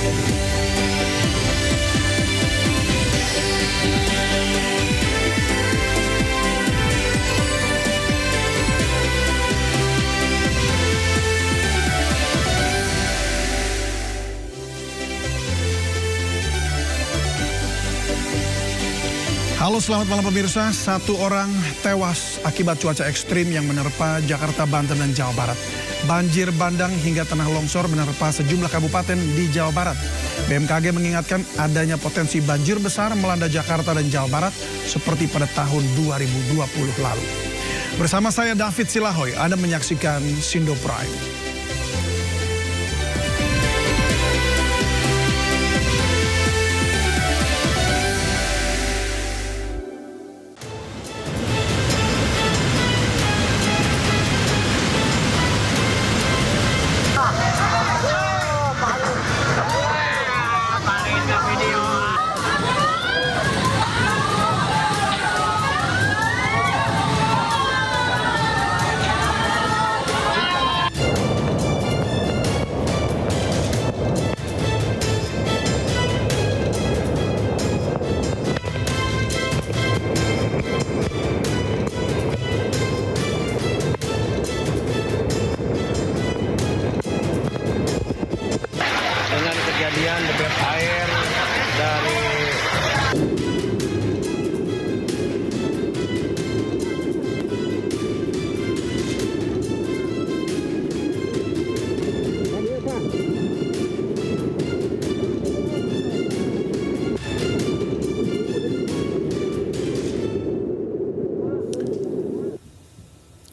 Halo, selamat malam pemirsa. 1 orang tewas akibat cuaca ekstrim yang menerpa Jakarta, Banten, dan Jawa Barat. Banjir bandang hingga tanah longsor menerpa sejumlah kabupaten di Jawa Barat. BMKG mengingatkan adanya potensi banjir besar melanda Jakarta dan Jawa Barat seperti pada tahun 2020 lalu. Bersama saya David Silahoy, Anda menyaksikan Sindo Prime. Kejadian debit air dari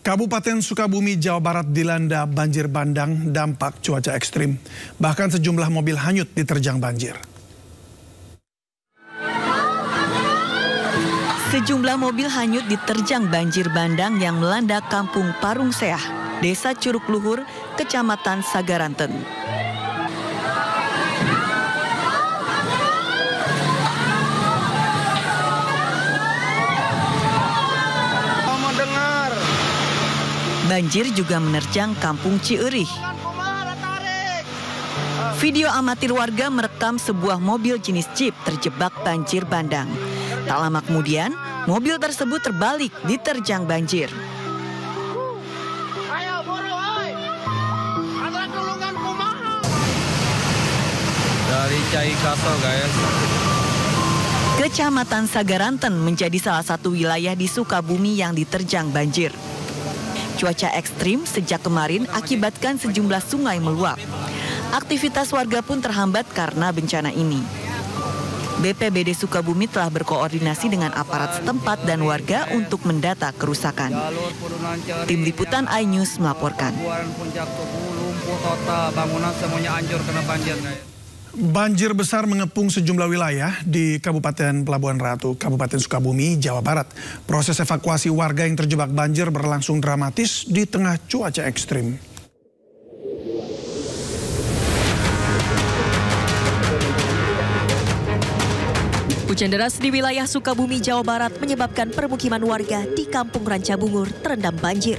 Kabupaten Sukabumi, Jawa Barat dilanda banjir bandang dampak cuaca ekstrim. Bahkan sejumlah mobil hanyut diterjang banjir. Sejumlah mobil hanyut diterjang banjir bandang yang melanda Kampung Parung Seah, Desa Curug Luhur, Kecamatan Sagaranten. Banjir juga menerjang Kampung Cierih. Video amatir warga merekam sebuah mobil jenis Jeep terjebak banjir bandang. Tak lama kemudian, mobil tersebut terbalik diterjang banjir. dari Cai Kaso, guys. Kecamatan Sagaranten menjadi salah satu wilayah di Sukabumi yang diterjang banjir. Cuaca ekstrim sejak kemarin akibatkan sejumlah sungai meluap. Aktivitas warga pun terhambat karena bencana ini. BPBD Sukabumi telah berkoordinasi dengan aparat setempat dan warga untuk mendata kerusakan. Tim Liputan iNews melaporkan. Bangunan semuanya hancur kena banjir. Banjir besar mengepung sejumlah wilayah di Kabupaten Pelabuhan Ratu, Kabupaten Sukabumi, Jawa Barat. Proses evakuasi warga yang terjebak banjir berlangsung dramatis di tengah cuaca ekstrim. Hujan deras di wilayah Sukabumi, Jawa Barat menyebabkan permukiman warga di Kampung Rancabungur terendam banjir.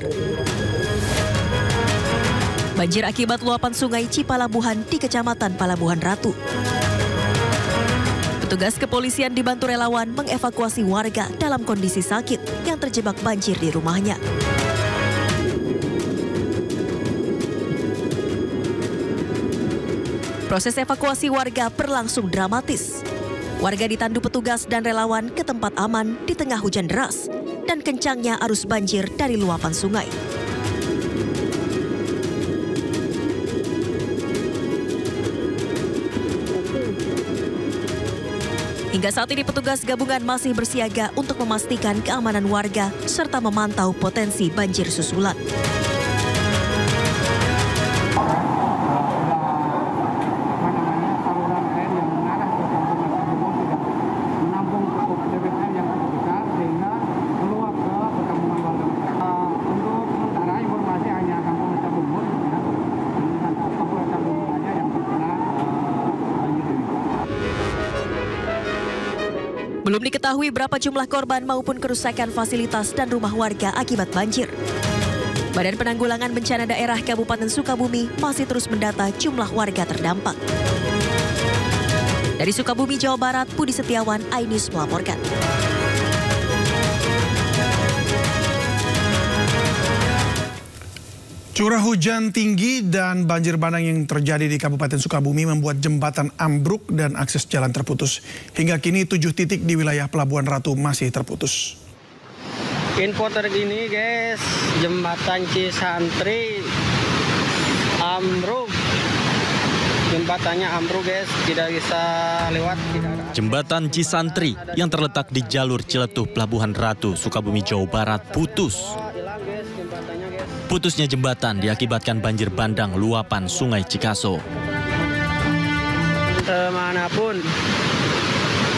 Banjir akibat luapan sungai Cipalabuhan di Kecamatan Palabuhan Ratu. Petugas kepolisian dibantu relawan mengevakuasi warga dalam kondisi sakit yang terjebak banjir di rumahnya. Proses evakuasi warga berlangsung dramatis. Warga ditandu petugas dan relawan ke tempat aman di tengah hujan deras dan kencangnya arus banjir dari luapan sungai. Hingga saat ini petugas gabungan masih bersiaga untuk memastikan keamanan warga serta memantau potensi banjir susulan. Belum diketahui berapa jumlah korban maupun kerusakan fasilitas dan rumah warga akibat banjir. Badan Penanggulangan Bencana Daerah Kabupaten Sukabumi masih terus mendata jumlah warga terdampak. Dari Sukabumi, Jawa Barat, Budi Setiawan, iNews melaporkan. Curah hujan tinggi dan banjir bandang yang terjadi di Kabupaten Sukabumi membuat jembatan ambruk dan akses jalan terputus. Hingga kini 7 titik di wilayah Pelabuhan Ratu masih terputus. Info terkini guys, jembatan Cisantri ambruk. Jembatannya ambruk guys, tidak bisa lewat. Jembatan Cisantri yang terletak di jalur Ciletuh Pelabuhan Ratu, Sukabumi, Jawa Barat putus. Putusnya jembatan diakibatkan banjir bandang luapan Sungai Cikaso. Kemanapun,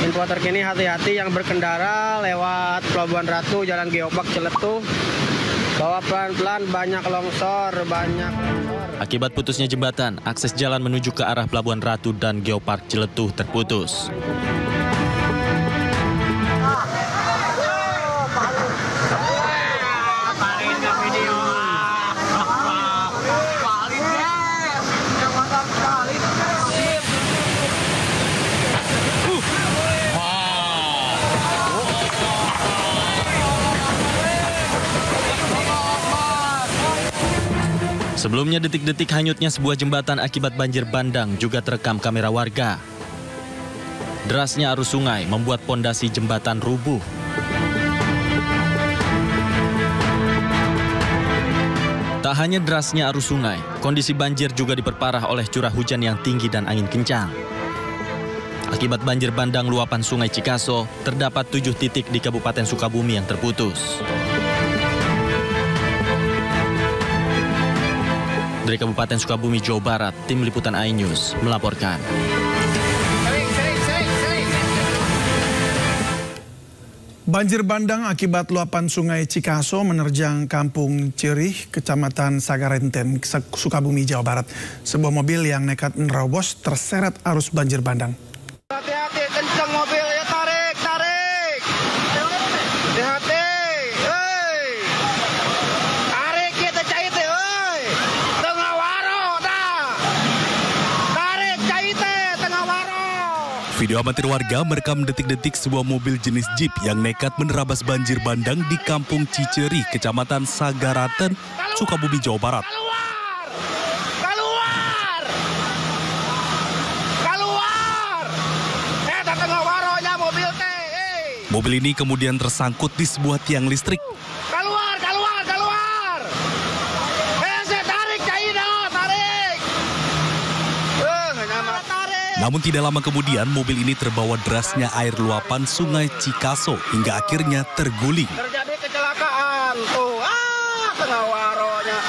info terkini hati-hati yang berkendara lewat Pelabuhan Ratu, Jalan Geopark Ciletuh. Bawa pelan-pelan, banyak longsor. Akibat putusnya jembatan, akses jalan menuju ke arah Pelabuhan Ratu dan Geopark Ciletuh terputus. Sebelumnya detik-detik hanyutnya sebuah jembatan akibat banjir bandang juga terekam kamera warga. Derasnya arus sungai membuat pondasi jembatan rubuh. Tak hanya derasnya arus sungai, kondisi banjir juga diperparah oleh curah hujan yang tinggi dan angin kencang. Akibat banjir bandang luapan Sungai Cikaso, terdapat 7 titik di Kabupaten Sukabumi yang terputus. Dari Kabupaten Sukabumi, Jawa Barat, Tim Liputan iNews melaporkan. Banjir bandang akibat luapan Sungai Cikaso menerjang Kampung Cirih, Kecamatan Sagarenten, Sukabumi, Jawa Barat. Sebuah mobil yang nekat menerobos terseret arus banjir bandang. Hati-hati, kencang mobil ya, tarik. Hati-hati. Video amatir warga merekam detik-detik sebuah mobil jenis Jeep yang nekat menerabas banjir bandang di Kampung Ciceri, Kecamatan Sagaraten, Sukabumi, Jawa Barat. Keluar! Tengah waronya mobil teh. Mobil ini kemudian tersangkut di sebuah tiang listrik. Keluar! Tarik, tarik! Namun tidak lama kemudian mobil ini terbawa derasnya air luapan Sungai Cikaso hingga akhirnya terguling. Terjadi kecelakaan tuh, tengah waronya.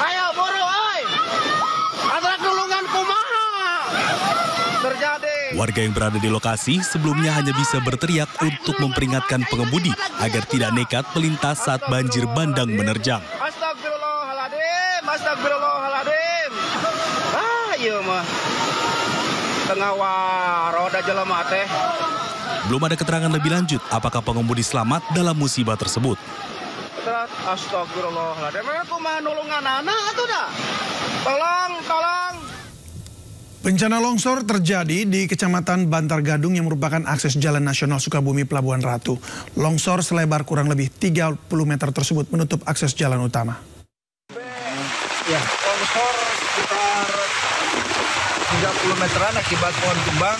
Ayo buru, oi. Ada gulungan kumaha. Terjadi. Warga yang berada di lokasi sebelumnya hanya bisa berteriak untuk memperingatkan pengemudi agar tidak nekat melintas saat banjir bandang menerjang. Astagfirullahaladzim. Iya mah. Tengah waroda jelema teh. Belum ada keterangan lebih lanjut apakah pengemudi selamat dalam musibah tersebut. Astagfirullahaladzim. Aku mah nulungan anak atuh dah. Tolong. Bencana longsor terjadi di Kecamatan Bantar Gadung yang merupakan akses Jalan Nasional Sukabumi Pelabuhan Ratu. Longsor selebar kurang lebih 30 meter tersebut menutup akses jalan utama. Ya, longsor sekitar 30 meteran akibat pohon tumbang,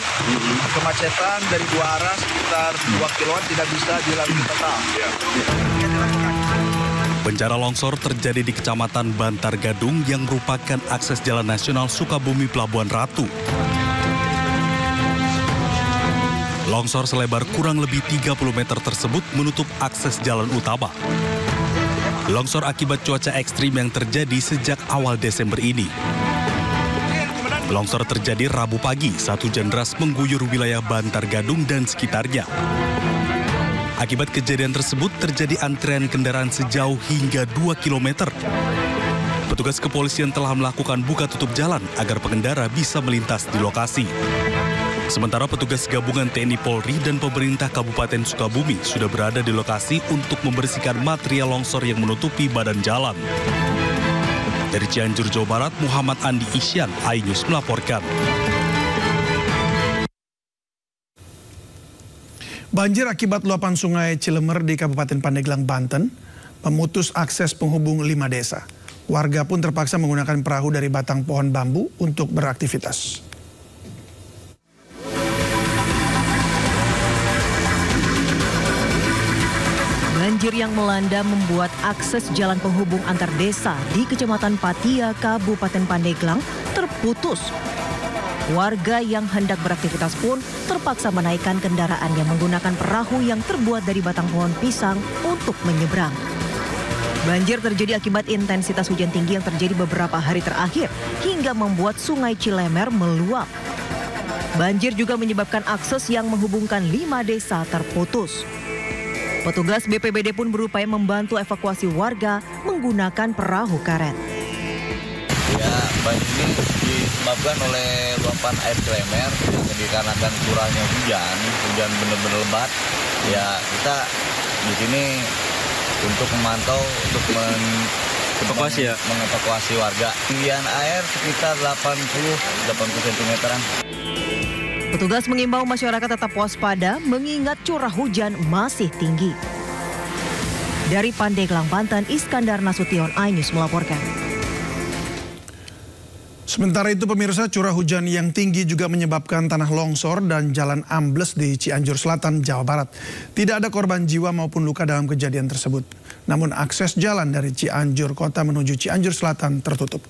kemacetan dari 2 arah sekitar 2 kiloan tidak bisa dilalui total. Bencana longsor terjadi di Kecamatan Bantar Gadung yang merupakan akses Jalan Nasional Sukabumi Pelabuhan Ratu. Longsor selebar kurang lebih 30 meter tersebut menutup akses jalan utama. Longsor akibat cuaca ekstrim yang terjadi sejak awal Desember ini. Longsor terjadi Rabu pagi saat hujan deras mengguyur wilayah Bantar Gadung dan sekitarnya. Akibat kejadian tersebut terjadi antrean kendaraan sejauh hingga 2 km. Petugas kepolisian telah melakukan buka tutup jalan agar pengendara bisa melintas di lokasi. Sementara petugas gabungan TNI Polri dan pemerintah Kabupaten Sukabumi sudah berada di lokasi untuk membersihkan material longsor yang menutupi badan jalan. Dari Cianjur, Jawa Barat, Muhammad Andi Isyan, iNews melaporkan. Banjir akibat luapan sungai Cilemer di Kabupaten Pandeglang, Banten, memutus akses penghubung 5 desa. Warga pun terpaksa menggunakan perahu dari batang pohon bambu untuk beraktivitas. Banjir yang melanda membuat akses jalan penghubung antar desa di Kecamatan Patia, Kabupaten Pandeglang terputus. Warga yang hendak beraktivitas pun terpaksa menaikkan kendaraannya menggunakan perahu yang terbuat dari batang pohon pisang untuk menyeberang. Banjir terjadi akibat intensitas hujan tinggi yang terjadi beberapa hari terakhir hingga membuat sungai Cilemer meluap. Banjir juga menyebabkan akses yang menghubungkan 5 desa terputus. Petugas BPBD pun berupaya membantu evakuasi warga menggunakan perahu karet. Ya, banjir ini disebabkan oleh luapan air Cilemer yang dikarenakan curahnya hujan benar-benar lebat. Ya, kita di sini untuk memantau, untuk mengevakuasi warga. Ketinggian air sekitar 80 cm-an. Petugas mengimbau masyarakat tetap waspada mengingat curah hujan masih tinggi. Dari Pandeglang, Banten, Iskandar Nasution, iNews melaporkan. Sementara itu pemirsa, curah hujan yang tinggi juga menyebabkan tanah longsor dan jalan ambles di Cianjur Selatan, Jawa Barat. Tidak ada korban jiwa maupun luka dalam kejadian tersebut. Namun akses jalan dari Cianjur Kota menuju Cianjur Selatan tertutup.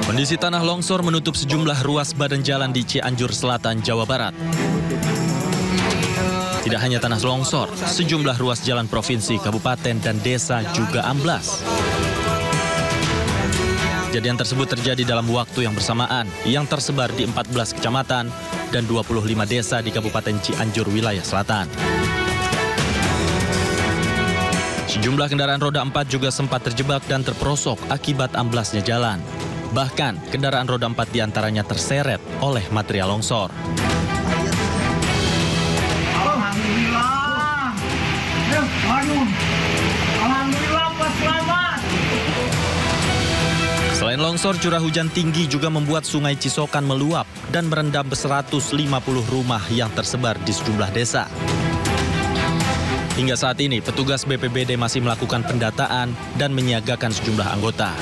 Kondisi tanah longsor menutup sejumlah ruas badan jalan di Cianjur Selatan, Jawa Barat. Tidak hanya tanah longsor, sejumlah ruas jalan provinsi, kabupaten, dan desa juga amblas. Kejadian tersebut terjadi dalam waktu yang bersamaan, yang tersebar di 14 kecamatan dan 25 desa di Kabupaten Cianjur, wilayah selatan. Sejumlah kendaraan roda 4 juga sempat terjebak dan terperosok akibat amblasnya jalan. Bahkan, kendaraan roda 4 diantaranya terseret oleh material longsor. Selain longsor, curah hujan tinggi juga membuat sungai Cisokan meluap dan merendam 150 rumah yang tersebar di sejumlah desa. Hingga saat ini, petugas BPBD masih melakukan pendataan dan menyiagakan sejumlah anggota.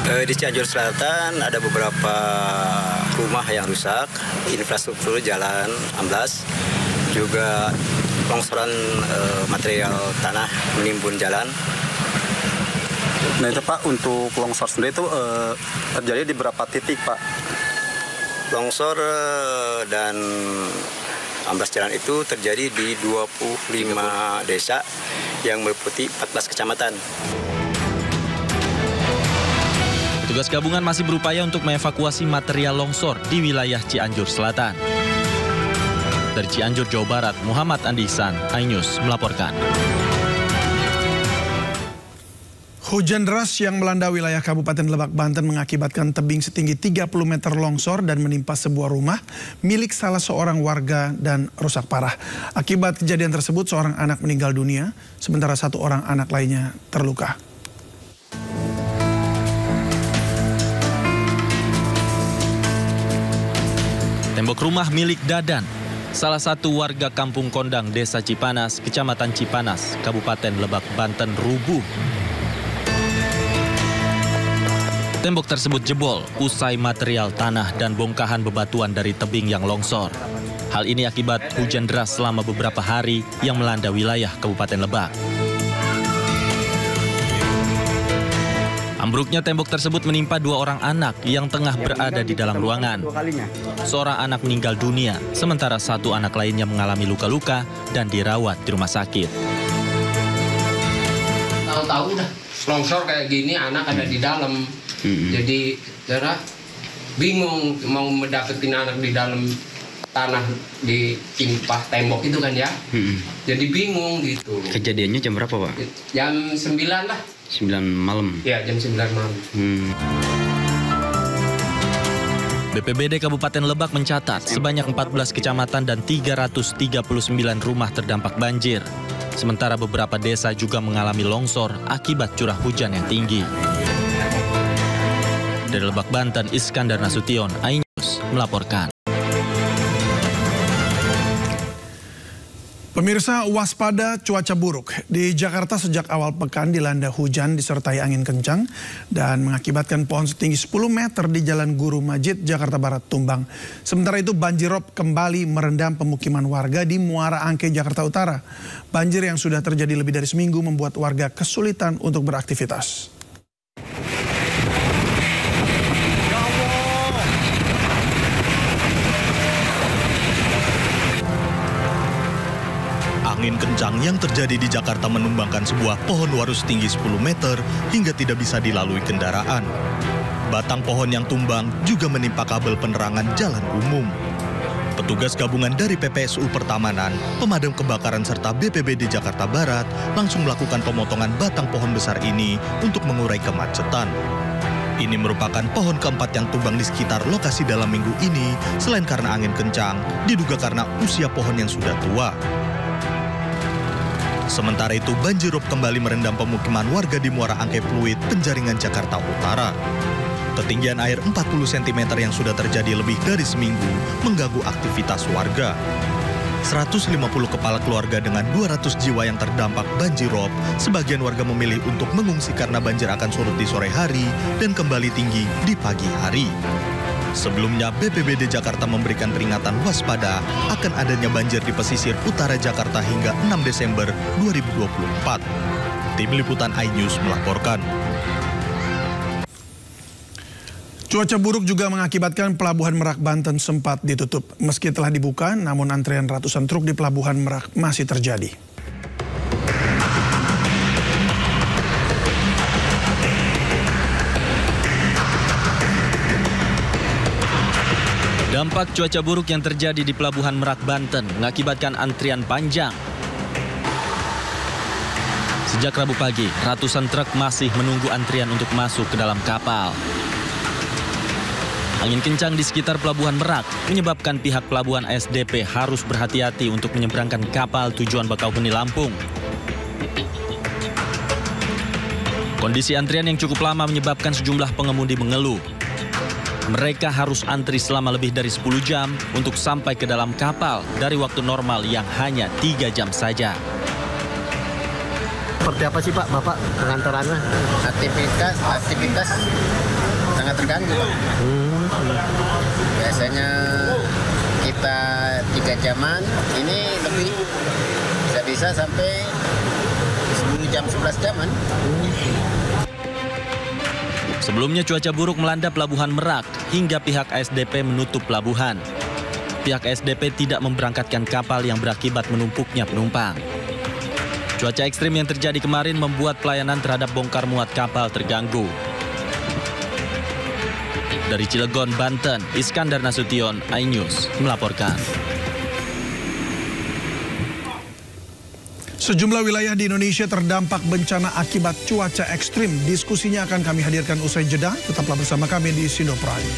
Di Cianjur Selatan ada beberapa rumah yang rusak, infrastruktur jalan amblas, juga longsoran material tanah menimbun jalan. Nah itu Pak, untuk longsor sendiri itu terjadi di berapa titik Pak? Longsor dan amblas jalan itu terjadi di 25 desa yang meliputi 14 kecamatan. Petugas gabungan masih berupaya untuk mengevakuasi material longsor di wilayah Cianjur Selatan. Dari Cianjur, Jawa Barat, Muhammad Andi Ihsan, iNews melaporkan. Hujan deras yang melanda wilayah Kabupaten Lebak, Banten mengakibatkan tebing setinggi 30 meter longsor dan menimpa sebuah rumah milik salah seorang warga dan rusak parah. Akibat kejadian tersebut, seorang anak meninggal dunia, sementara 1 orang anak lainnya terluka. Tembok rumah milik Dadan, salah satu warga Kampung Kondang, Desa Cipanas, Kecamatan Cipanas, Kabupaten Lebak, Banten, rubuh. Tembok tersebut jebol usai material tanah dan bongkahan bebatuan dari tebing yang longsor. Hal ini akibat hujan deras selama beberapa hari yang melanda wilayah Kabupaten Lebak. Ambruknya tembok tersebut menimpa 2 orang anak yang tengah berada di dalam ruangan. Seorang anak meninggal dunia, sementara 1 anak lainnya mengalami luka-luka dan dirawat di rumah sakit. Tahu-tahu dah longsor kayak gini, anak ada di dalam. Jadi darah bingung mau mendapetin anak di dalam tanah di timpah tembok itu kan ya. Jadi bingung gitu. Kejadiannya jam berapa Pak? Jam 9 lah. 9 malam? Ya, jam 9 malam. BPBD Kabupaten Lebak mencatat sebanyak 14 kecamatan dan 339 rumah terdampak banjir. Sementara beberapa desa juga mengalami longsor akibat curah hujan yang tinggi. Dari Lebak, Banten, Iskandar Nasution, iNews melaporkan. Pemirsa, waspada cuaca buruk. Di Jakarta sejak awal pekan dilanda hujan disertai angin kencang dan mengakibatkan pohon setinggi 10 meter di Jalan Guru Majid, Jakarta Barat tumbang. Sementara itu banjir rob kembali merendam pemukiman warga di Muara Angke, Jakarta Utara. Banjir yang sudah terjadi lebih dari seminggu membuat warga kesulitan untuk beraktivitas. Angin kencang yang terjadi di Jakarta menumbangkan sebuah pohon waru setinggi 10 meter hingga tidak bisa dilalui kendaraan. Batang pohon yang tumbang juga menimpa kabel penerangan jalan umum. Petugas gabungan dari PPSU Pertamanan, Pemadam Kebakaran serta BPBD Jakarta Barat langsung melakukan pemotongan batang pohon besar ini untuk mengurai kemacetan. Ini merupakan pohon keempat yang tumbang di sekitar lokasi dalam minggu ini, selain karena angin kencang, diduga karena usia pohon yang sudah tua. Sementara itu, banjir rob kembali merendam pemukiman warga di Muara Angke Pluit, Penjaringan, Jakarta Utara. Ketinggian air 40 cm yang sudah terjadi lebih dari seminggu mengganggu aktivitas warga. 150 kepala keluarga dengan 200 jiwa yang terdampak banjir rob, sebagian warga memilih untuk mengungsi karena banjir akan surut di sore hari dan kembali tinggi di pagi hari. Sebelumnya, BPBD Jakarta memberikan peringatan waspada akan adanya banjir di pesisir utara Jakarta hingga 6 Desember 2024. Tim Liputan iNews melaporkan. Cuaca buruk juga mengakibatkan Pelabuhan Merak, Banten sempat ditutup. Meski telah dibuka, namun antrean ratusan truk di Pelabuhan Merak masih terjadi. Dampak cuaca buruk yang terjadi di Pelabuhan Merak, Banten mengakibatkan antrian panjang. Sejak Rabu pagi, ratusan truk masih menunggu antrian untuk masuk ke dalam kapal. Angin kencang di sekitar Pelabuhan Merak menyebabkan pihak Pelabuhan ASDP harus berhati-hati untuk menyeberangkan kapal tujuan Bakauheni, Lampung. Kondisi antrian yang cukup lama menyebabkan sejumlah pengemudi mengeluh. Mereka harus antri selama lebih dari 10 jam untuk sampai ke dalam kapal dari waktu normal yang hanya 3 jam saja. Seperti apa sih Pak, Bapak pengantarannya? Aktivitas sangat terganggu Pak. Biasanya kita 3 jaman, ini lebih bisa sampai 10 jam, 11 jaman. Sebelumnya cuaca buruk melanda Pelabuhan Merak hingga pihak ASDP menutup pelabuhan. Pihak ASDP tidak memberangkatkan kapal yang berakibat menumpuknya penumpang. Cuaca ekstrim yang terjadi kemarin membuat pelayanan terhadap bongkar muat kapal terganggu. Dari Cilegon, Banten, Iskandar Nasution, iNews melaporkan. Sejumlah wilayah di Indonesia terdampak bencana akibat cuaca ekstrim. Diskusinya akan kami hadirkan usai jeda. Tetaplah bersama kami di Sindo Prime.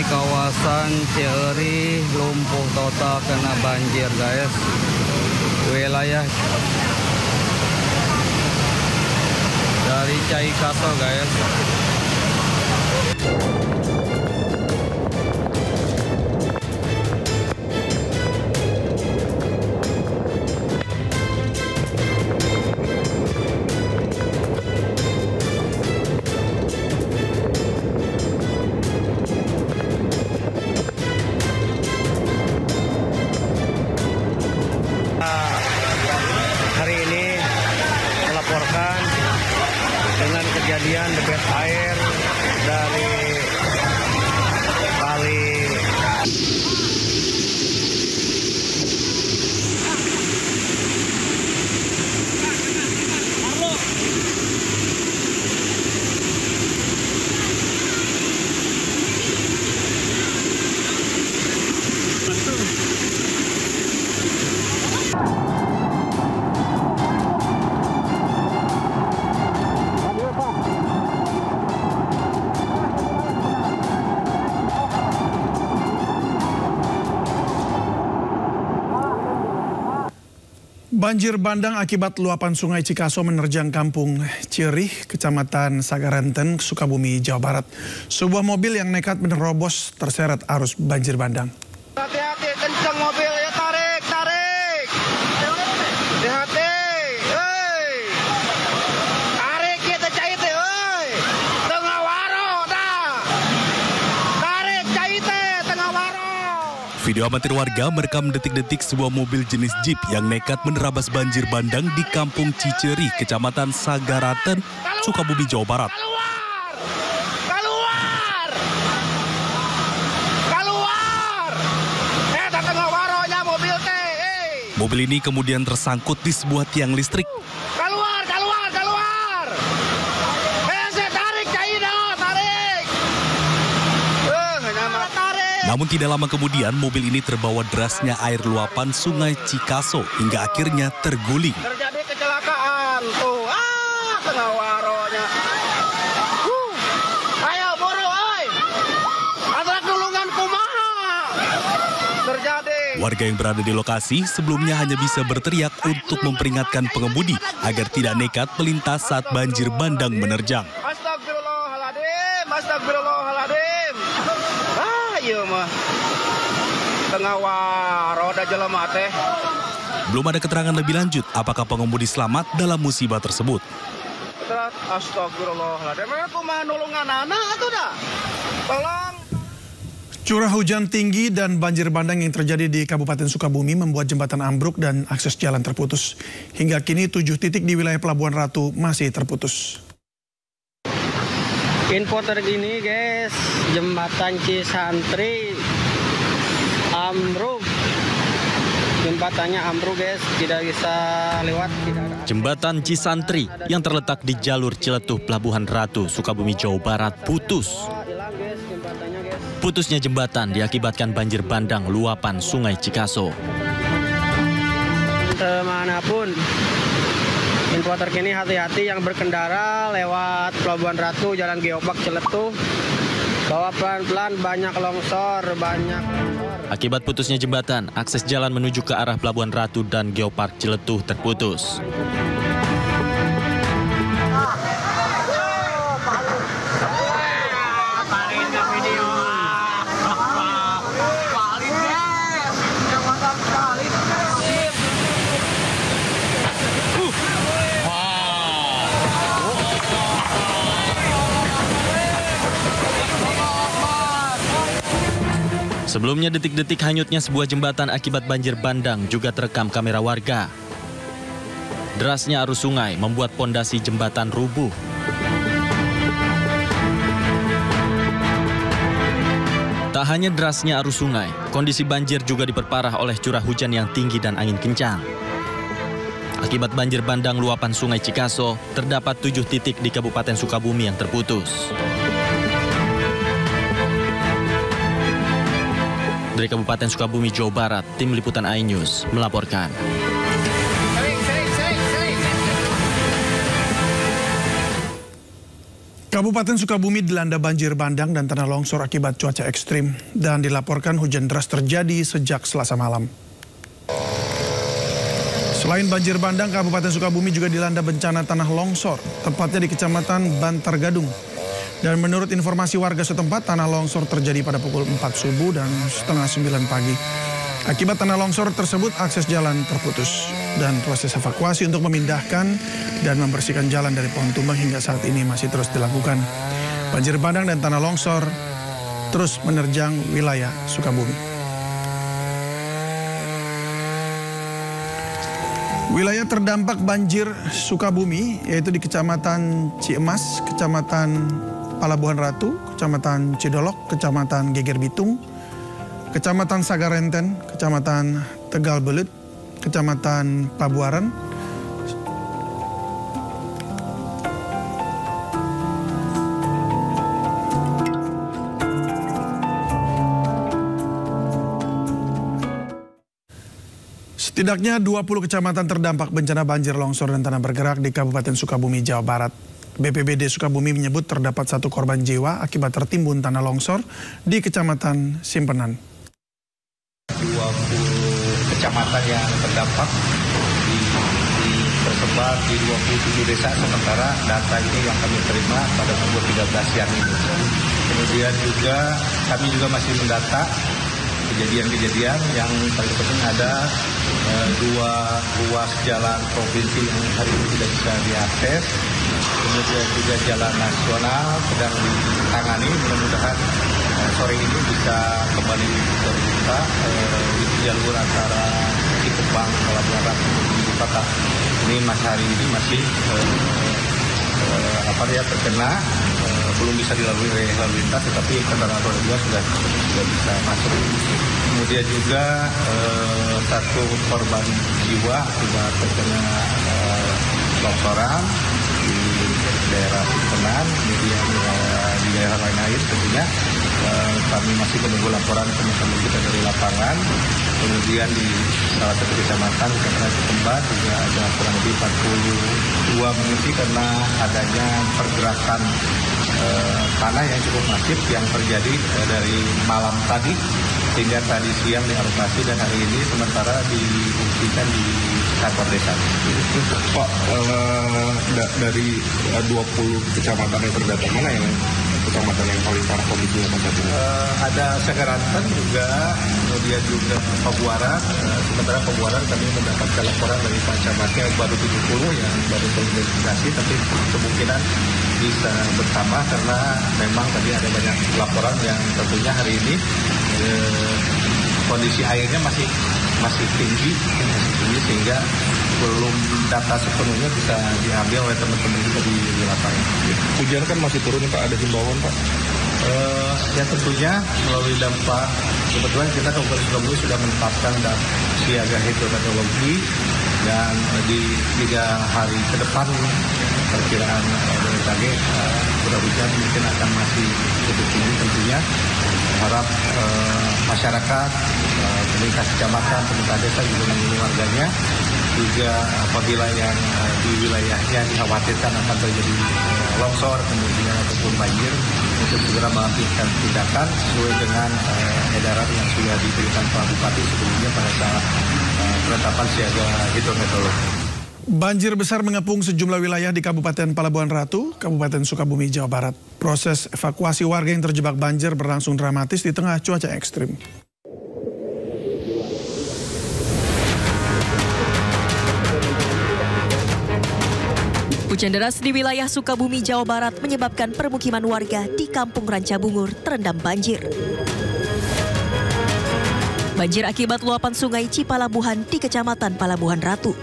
Kawasan Cieri lumpuh total kena banjir guys. Wilayah dari Caikaso guys. kejadian debit air dari kali Banjir bandang akibat luapan sungai Cikaso menerjang kampung Cirih, Kecamatan Sagarenten, Sukabumi, Jawa Barat. Sebuah mobil yang nekat menerobos terseret arus banjir bandang. Hati-hati, kencang mobil ya, tarik. Hati-hati, tarik kita cait hei. Tengah waro dah. Tarik cait tengah waro. Video amatir warga merekam detik-detik sebuah mobil jenis Jeep yang nekat menerabas banjir bandang di Kampung Ciceri, Kecamatan Sagaraten, Sukabumi, Jawa Barat. Keluar! Tengah waronya mobil teh. Mobil ini kemudian tersangkut di sebuah tiang listrik. Keluar! Tarik Caida, tarik! Namun tidak lama kemudian mobil ini terbawa derasnya air luapan sungai Cikaso hingga akhirnya terguling. Terjadi kecelakaan tuh. Tengah waronya. Ayo buru, oi. Ada dulungan kumaha. Terjadi. Warga yang berada di lokasi sebelumnya hanya bisa berteriak untuk memperingatkan pengemudi agar tidak nekat melintas saat banjir bandang menerjang. Astagfirullahaladzim. Iya mah. Tengah waro da jelema teh. Belum ada keterangan lebih lanjut apakah pengemudi selamat dalam musibah tersebut. Astagfirullahaladzim. Aku mah nulungan anak atuh dah. Tolong. Curah hujan tinggi dan banjir bandang yang terjadi di Kabupaten Sukabumi membuat jembatan ambruk dan akses jalan terputus. Hingga kini 7 titik di wilayah Pelabuhan Ratu masih terputus. Info terkini guys, jembatan Cisantri ambruk. Jembatannya ambruk guys, tidak bisa lewat. Jembatan Cisantri yang terletak di jalur Ciletuh Pelabuhan Ratu, Sukabumi, Jawa Barat putus. Putusnya jembatan diakibatkan banjir bandang luapan sungai Cikaso. Kemanapun, info terkini hati-hati yang berkendara lewat Pelabuhan Ratu, Jalan Geopark Ciletuh. Bawa pelan-pelan, banyak longsor. Akibat putusnya jembatan, akses jalan menuju ke arah Pelabuhan Ratu dan Geopark Ciletuh terputus. Sebelumnya detik-detik hanyutnya sebuah jembatan akibat banjir bandang juga terekam kamera warga. Derasnya arus sungai membuat pondasi jembatan rubuh. Tak hanya derasnya arus sungai, kondisi banjir juga diperparah oleh curah hujan yang tinggi dan angin kencang. Akibat banjir bandang luapan sungai Cikaso, terdapat 7 titik di Kabupaten Sukabumi yang terputus. Dari Kabupaten Sukabumi, Jawa Barat, Tim Liputan iNews melaporkan. Kabupaten Sukabumi dilanda banjir bandang dan tanah longsor akibat cuaca ekstrim. Dan dilaporkan hujan deras terjadi sejak Selasa malam. Selain banjir bandang, Kabupaten Sukabumi juga dilanda bencana tanah longsor, tepatnya di Kecamatan Bantar Gadung. Dan menurut informasi warga setempat, tanah longsor terjadi pada pukul 4 subuh dan setengah 9 pagi. Akibat tanah longsor tersebut, akses jalan terputus. Dan proses evakuasi untuk memindahkan dan membersihkan jalan dari pohon tumbang hingga saat ini masih terus dilakukan. Banjir bandang dan tanah longsor terus menerjang wilayah Sukabumi. Wilayah terdampak banjir Sukabumi yaitu di Kecamatan Ciemas, Kecamatan Palabuhan Ratu, Kecamatan Cidolok, Kecamatan Geger Bitung, Kecamatan Sagarenten, Kecamatan Tegal Belut, Kecamatan Pabuaran, setidaknya 20 kecamatan terdampak bencana banjir, longsor, dan tanah bergerak di Kabupaten Sukabumi, Jawa Barat. BPBD Sukabumi menyebut terdapat 1 korban jiwa akibat tertimbun tanah longsor di Kecamatan Simpenan. 20 kecamatan yang terdampak tersebar di 27 desa, sementara data ini yang kami terima pada pukul 13 siang ini. Kemudian juga kami juga masih mendata kejadian-kejadian yang paling penting ada 2 ruas jalan provinsi yang hari ini tidak bisa diakses, kemudian juga jalan nasional sedang ditangani, mudah-mudahan sore ini bisa kembali terbuka di jalur antara Cikepang, Palabuhan Ratu, Ibu Kota. Ini hari ini masih terkena, belum bisa dilalui lalu lintas, tetapi kendaraan roda 2 sudah bisa masuk. Kemudian juga 1 korban jiwa akibat terkena longsoran di daerah Simpenan, kemudian di daerah lain tentunya kami masih menunggu laporan teman-teman kita dari lapangan. Kemudian di salah satu kecamatan Cikembat juga ada kurang lebih 42 mengungsi karena adanya pergerakan tanah yang cukup masif yang terjadi dari malam tadi sehingga tadi siang dialokasi dan hari ini sementara diungsikan di kantor desa. Pak, dari 20 kecamatan yang terdata, mana yang kecamatan yang paling parah kondisinya Pak? Ada Sagarenten juga, kemudian juga Pabuaran. Sementara Pabuaran kami mendapatkan laporan dari Pak Camatnya baru 70 yang baru teridentifikasi, tapi kemungkinan bisa bertambah karena memang tadi ada banyak laporan yang tentunya hari ini kondisi airnya masih tinggi sehingga belum data sepenuhnya bisa diambil oleh teman-teman kita di lapangan. Hujan kan masih turun Pak, ada himbauan Pak? Ya tentunya melalui dampak, kebetulan kita Kabupaten Sukabumi sudah menetapkan siaga hidrometeorologi dan di 3 hari ke depan perkiraan BMKG curah hujan mungkin akan masih cukup tinggi tentunya. Harap masyarakat, pemerintah kecamatan, pemerintah desa juga mengimbau warganya juga apabila yang di wilayahnya dikhawatirkan akan terjadi longsor kemudian ataupun banjir untuk segera melakukan tindakan sesuai dengan edaran yang sudah diberikan Pak Bupati sebelumnya pada saat penetapan siaga hidrometeorologi. Banjir besar mengepung sejumlah wilayah di Kabupaten Palabuhan Ratu, Kabupaten Sukabumi, Jawa Barat. Proses evakuasi warga yang terjebak banjir berlangsung dramatis di tengah cuaca ekstrim. Hujan deras di wilayah Sukabumi, Jawa Barat menyebabkan permukiman warga di Kampung Rancabungur terendam banjir. Banjir akibat luapan sungai Cipalabuhan di Kecamatan Palabuhan Ratu.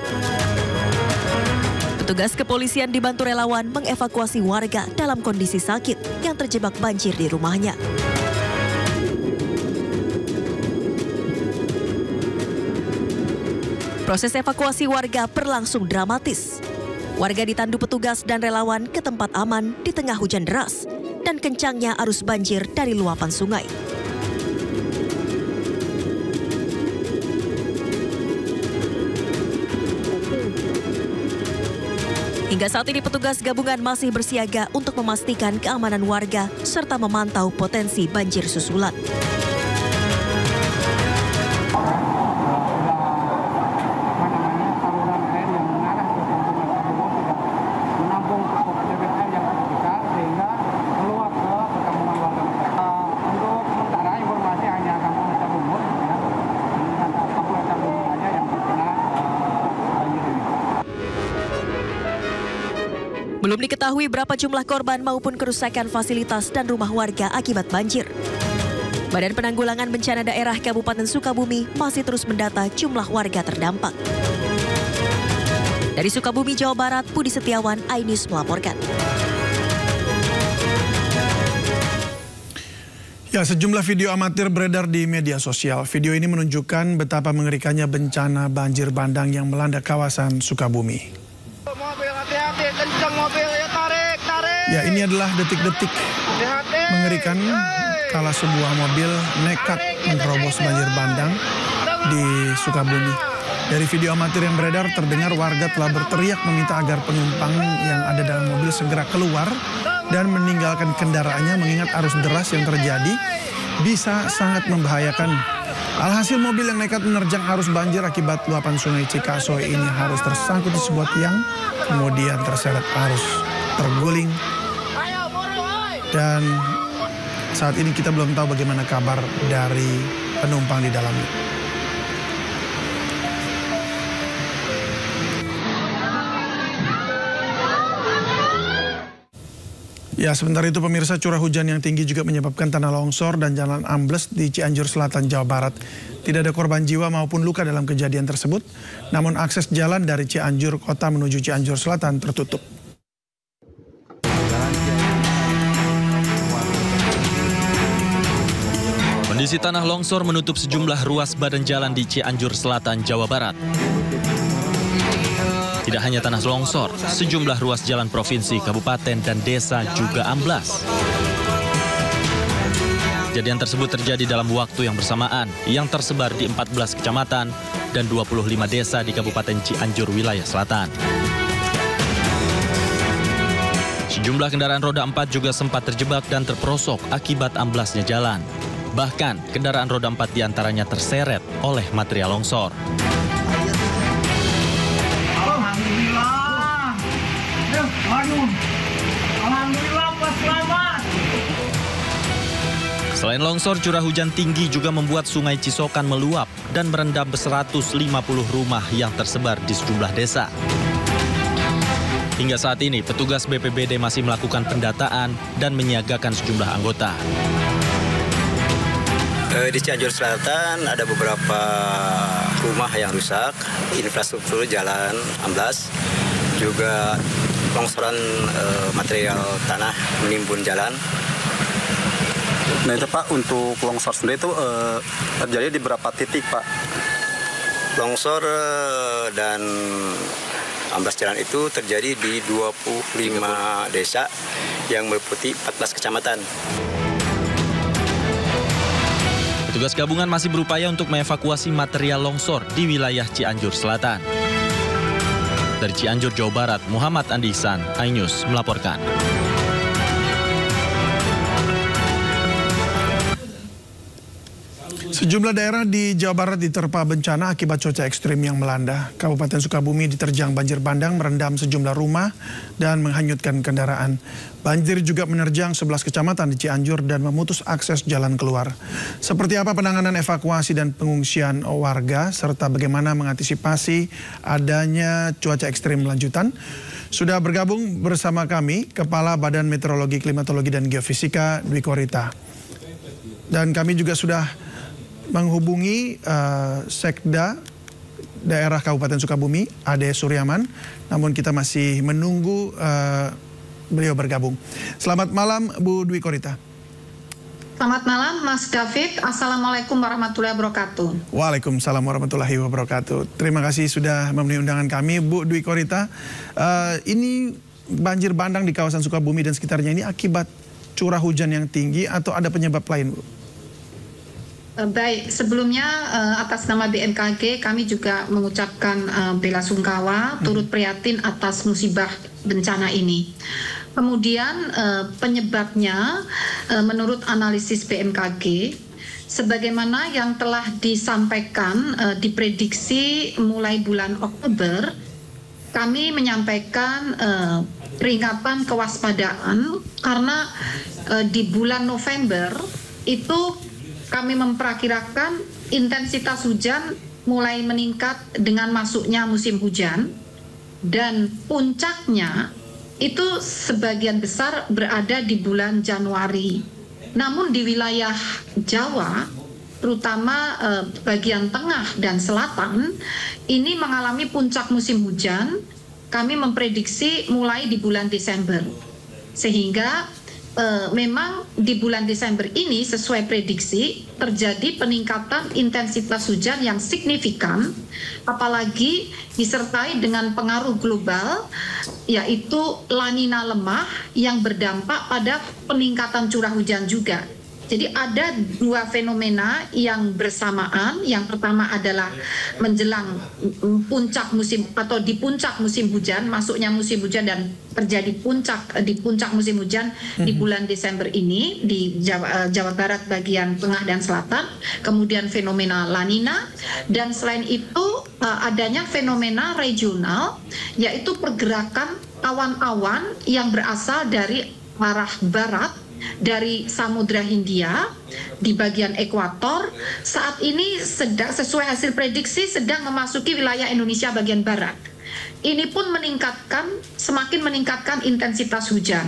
Petugas kepolisian dibantu relawan mengevakuasi warga dalam kondisi sakit yang terjebak banjir di rumahnya. Proses evakuasi warga berlangsung dramatis. Warga ditandu petugas dan relawan ke tempat aman di tengah hujan deras dan kencangnya arus banjir dari luapan sungai. Hingga saat ini petugas gabungan masih bersiaga untuk memastikan keamanan warga serta memantau potensi banjir susulan. Belum diketahui berapa jumlah korban maupun kerusakan fasilitas dan rumah warga akibat banjir. Badan Penanggulangan Bencana Daerah Kabupaten Sukabumi masih terus mendata jumlah warga terdampak. Dari Sukabumi, Jawa Barat, Budi Setiawan, iNews melaporkan. Ya, sejumlah video amatir beredar di media sosial. Video ini menunjukkan betapa mengerikannya bencana banjir bandang yang melanda kawasan Sukabumi. Mobil hati-hati, kencang mobil ya, tarik. Ya, ini adalah detik-detik mengerikan kala sebuah mobil nekat menerobos banjir bandang di Sukabumi. Dari video amatir yang beredar terdengar warga telah berteriak meminta agar penumpang yang ada dalam mobil segera keluar dan meninggalkan kendaraannya mengingat arus deras yang terjadi bisa sangat membahayakan. Alhasil mobil yang nekat menerjang arus banjir akibat luapan sungai Cikaso ini harus tersangkut di sebuah tiang, kemudian terseret arus, terguling. Dan saat ini kita belum tahu bagaimana kabar dari penumpang di dalamnya. Ya, sementara itu pemirsa, curah hujan yang tinggi juga menyebabkan tanah longsor dan jalan ambles di Cianjur Selatan, Jawa Barat. Tidak ada korban jiwa maupun luka dalam kejadian tersebut, namun akses jalan dari Cianjur Kota menuju Cianjur Selatan tertutup. Kondisi tanah longsor menutup sejumlah ruas badan jalan di Cianjur Selatan, Jawa Barat. Tidak hanya tanah longsor, sejumlah ruas jalan provinsi, kabupaten, dan desa juga amblas. Kejadian tersebut terjadi dalam waktu yang bersamaan, yang tersebar di 14 kecamatan dan 25 desa di Kabupaten Cianjur, wilayah selatan. Sejumlah kendaraan roda 4 juga sempat terjebak dan terperosok akibat amblasnya jalan. Bahkan, kendaraan roda 4 diantaranya terseret oleh material longsor. Alhamdulillah, Pak, selamat. Selain longsor, curah hujan tinggi juga membuat sungai Cisokan meluap dan merendam 150 rumah yang tersebar di sejumlah desa. Hingga saat ini, petugas BPBD masih melakukan pendataan dan menyiagakan sejumlah anggota. Di Cianjur Selatan ada beberapa rumah yang rusak, infrastruktur jalan amblas, juga longsoran material tanah menimbun jalan. Nah itu Pak, untuk longsor sendiri itu terjadi di berapa titik Pak? Longsor dan amblas jalan itu terjadi di 25 desa yang meliputi 14 kecamatan. Petugas gabungan masih berupaya untuk mengevakuasi material longsor di wilayah Cianjur Selatan. Dari Cianjur, Jawa Barat, Muhammad Andi Ihsan, iNews melaporkan. Sejumlah daerah di Jawa Barat diterpa bencana akibat cuaca ekstrim yang melanda. Kabupaten Sukabumi diterjang banjir bandang merendam sejumlah rumah dan menghanyutkan kendaraan. Banjir juga menerjang 11 kecamatan di Cianjur dan memutus akses jalan keluar. Seperti apa penanganan evakuasi dan pengungsian warga serta bagaimana mengantisipasi adanya cuaca ekstrim lanjutan? Sudah bergabung bersama kami Kepala Badan Meteorologi, Klimatologi, dan Geofisika Dwi Korita. Dan kami juga sudah menghubungi Sekda daerah Kabupaten Sukabumi, Ade Suryaman, namun kita masih menunggu beliau bergabung. Selamat malam Bu Dwi Korita. Selamat malam Mas David, Assalamualaikum warahmatullahi wabarakatuh. Waalaikumsalam warahmatullahi wabarakatuh. Terima kasih sudah memenuhi undangan kami Bu Dwi Korita. Ini banjir bandang di kawasan Sukabumi dan sekitarnya ini akibat curah hujan yang tinggi atau ada penyebab lain Bu? Baik, sebelumnya atas nama BMKG kami juga mengucapkan bela sungkawa turut prihatin atas musibah bencana ini. Kemudian penyebabnya menurut analisis BMKG sebagaimana yang telah disampaikan diprediksi mulai bulan Oktober, kami menyampaikan peringatan kewaspadaan karena di bulan November itu kami memperkirakan intensitas hujan mulai meningkat dengan masuknya musim hujan dan puncaknya itu sebagian besar berada di bulan Januari. Namun di wilayah Jawa, terutama bagian tengah dan selatan, ini mengalami puncak musim hujan kami memprediksi mulai di bulan Desember. Sehingga memang di bulan Desember ini sesuai prediksi terjadi peningkatan intensitas hujan yang signifikan, apalagi disertai dengan pengaruh global yaitu La Nina lemah yang berdampak pada peningkatan curah hujan juga. Jadi ada dua fenomena yang bersamaan. Yang pertama adalah menjelang puncak musim atau di puncak musim hujan, masuknya musim hujan dan terjadi di puncak musim hujan di bulan Desember ini di Jawa Barat bagian tengah dan selatan. Kemudian fenomena La Nina, dan selain itu adanya fenomena regional yaitu pergerakan awan-awan yang berasal dari arah barat dari Samudra Hindia di bagian ekuator saat ini sedang sesuai hasil prediksi sedang memasuki wilayah Indonesia bagian barat. Ini pun semakin meningkatkan intensitas hujan.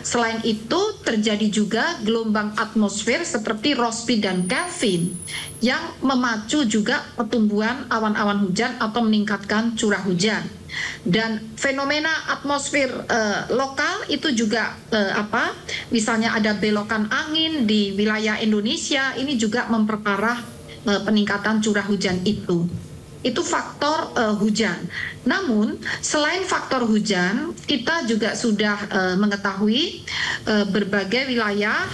Selain itu terjadi juga gelombang atmosfer seperti Rossby dan Kelvin yang memacu juga pertumbuhan awan-awan hujan atau meningkatkan curah hujan. Dan fenomena atmosfer lokal itu juga misalnya ada belokan angin di wilayah Indonesia, ini juga memperparah peningkatan curah hujan itu. Itu faktor hujan. Namun selain faktor hujan, kita juga sudah mengetahui berbagai wilayah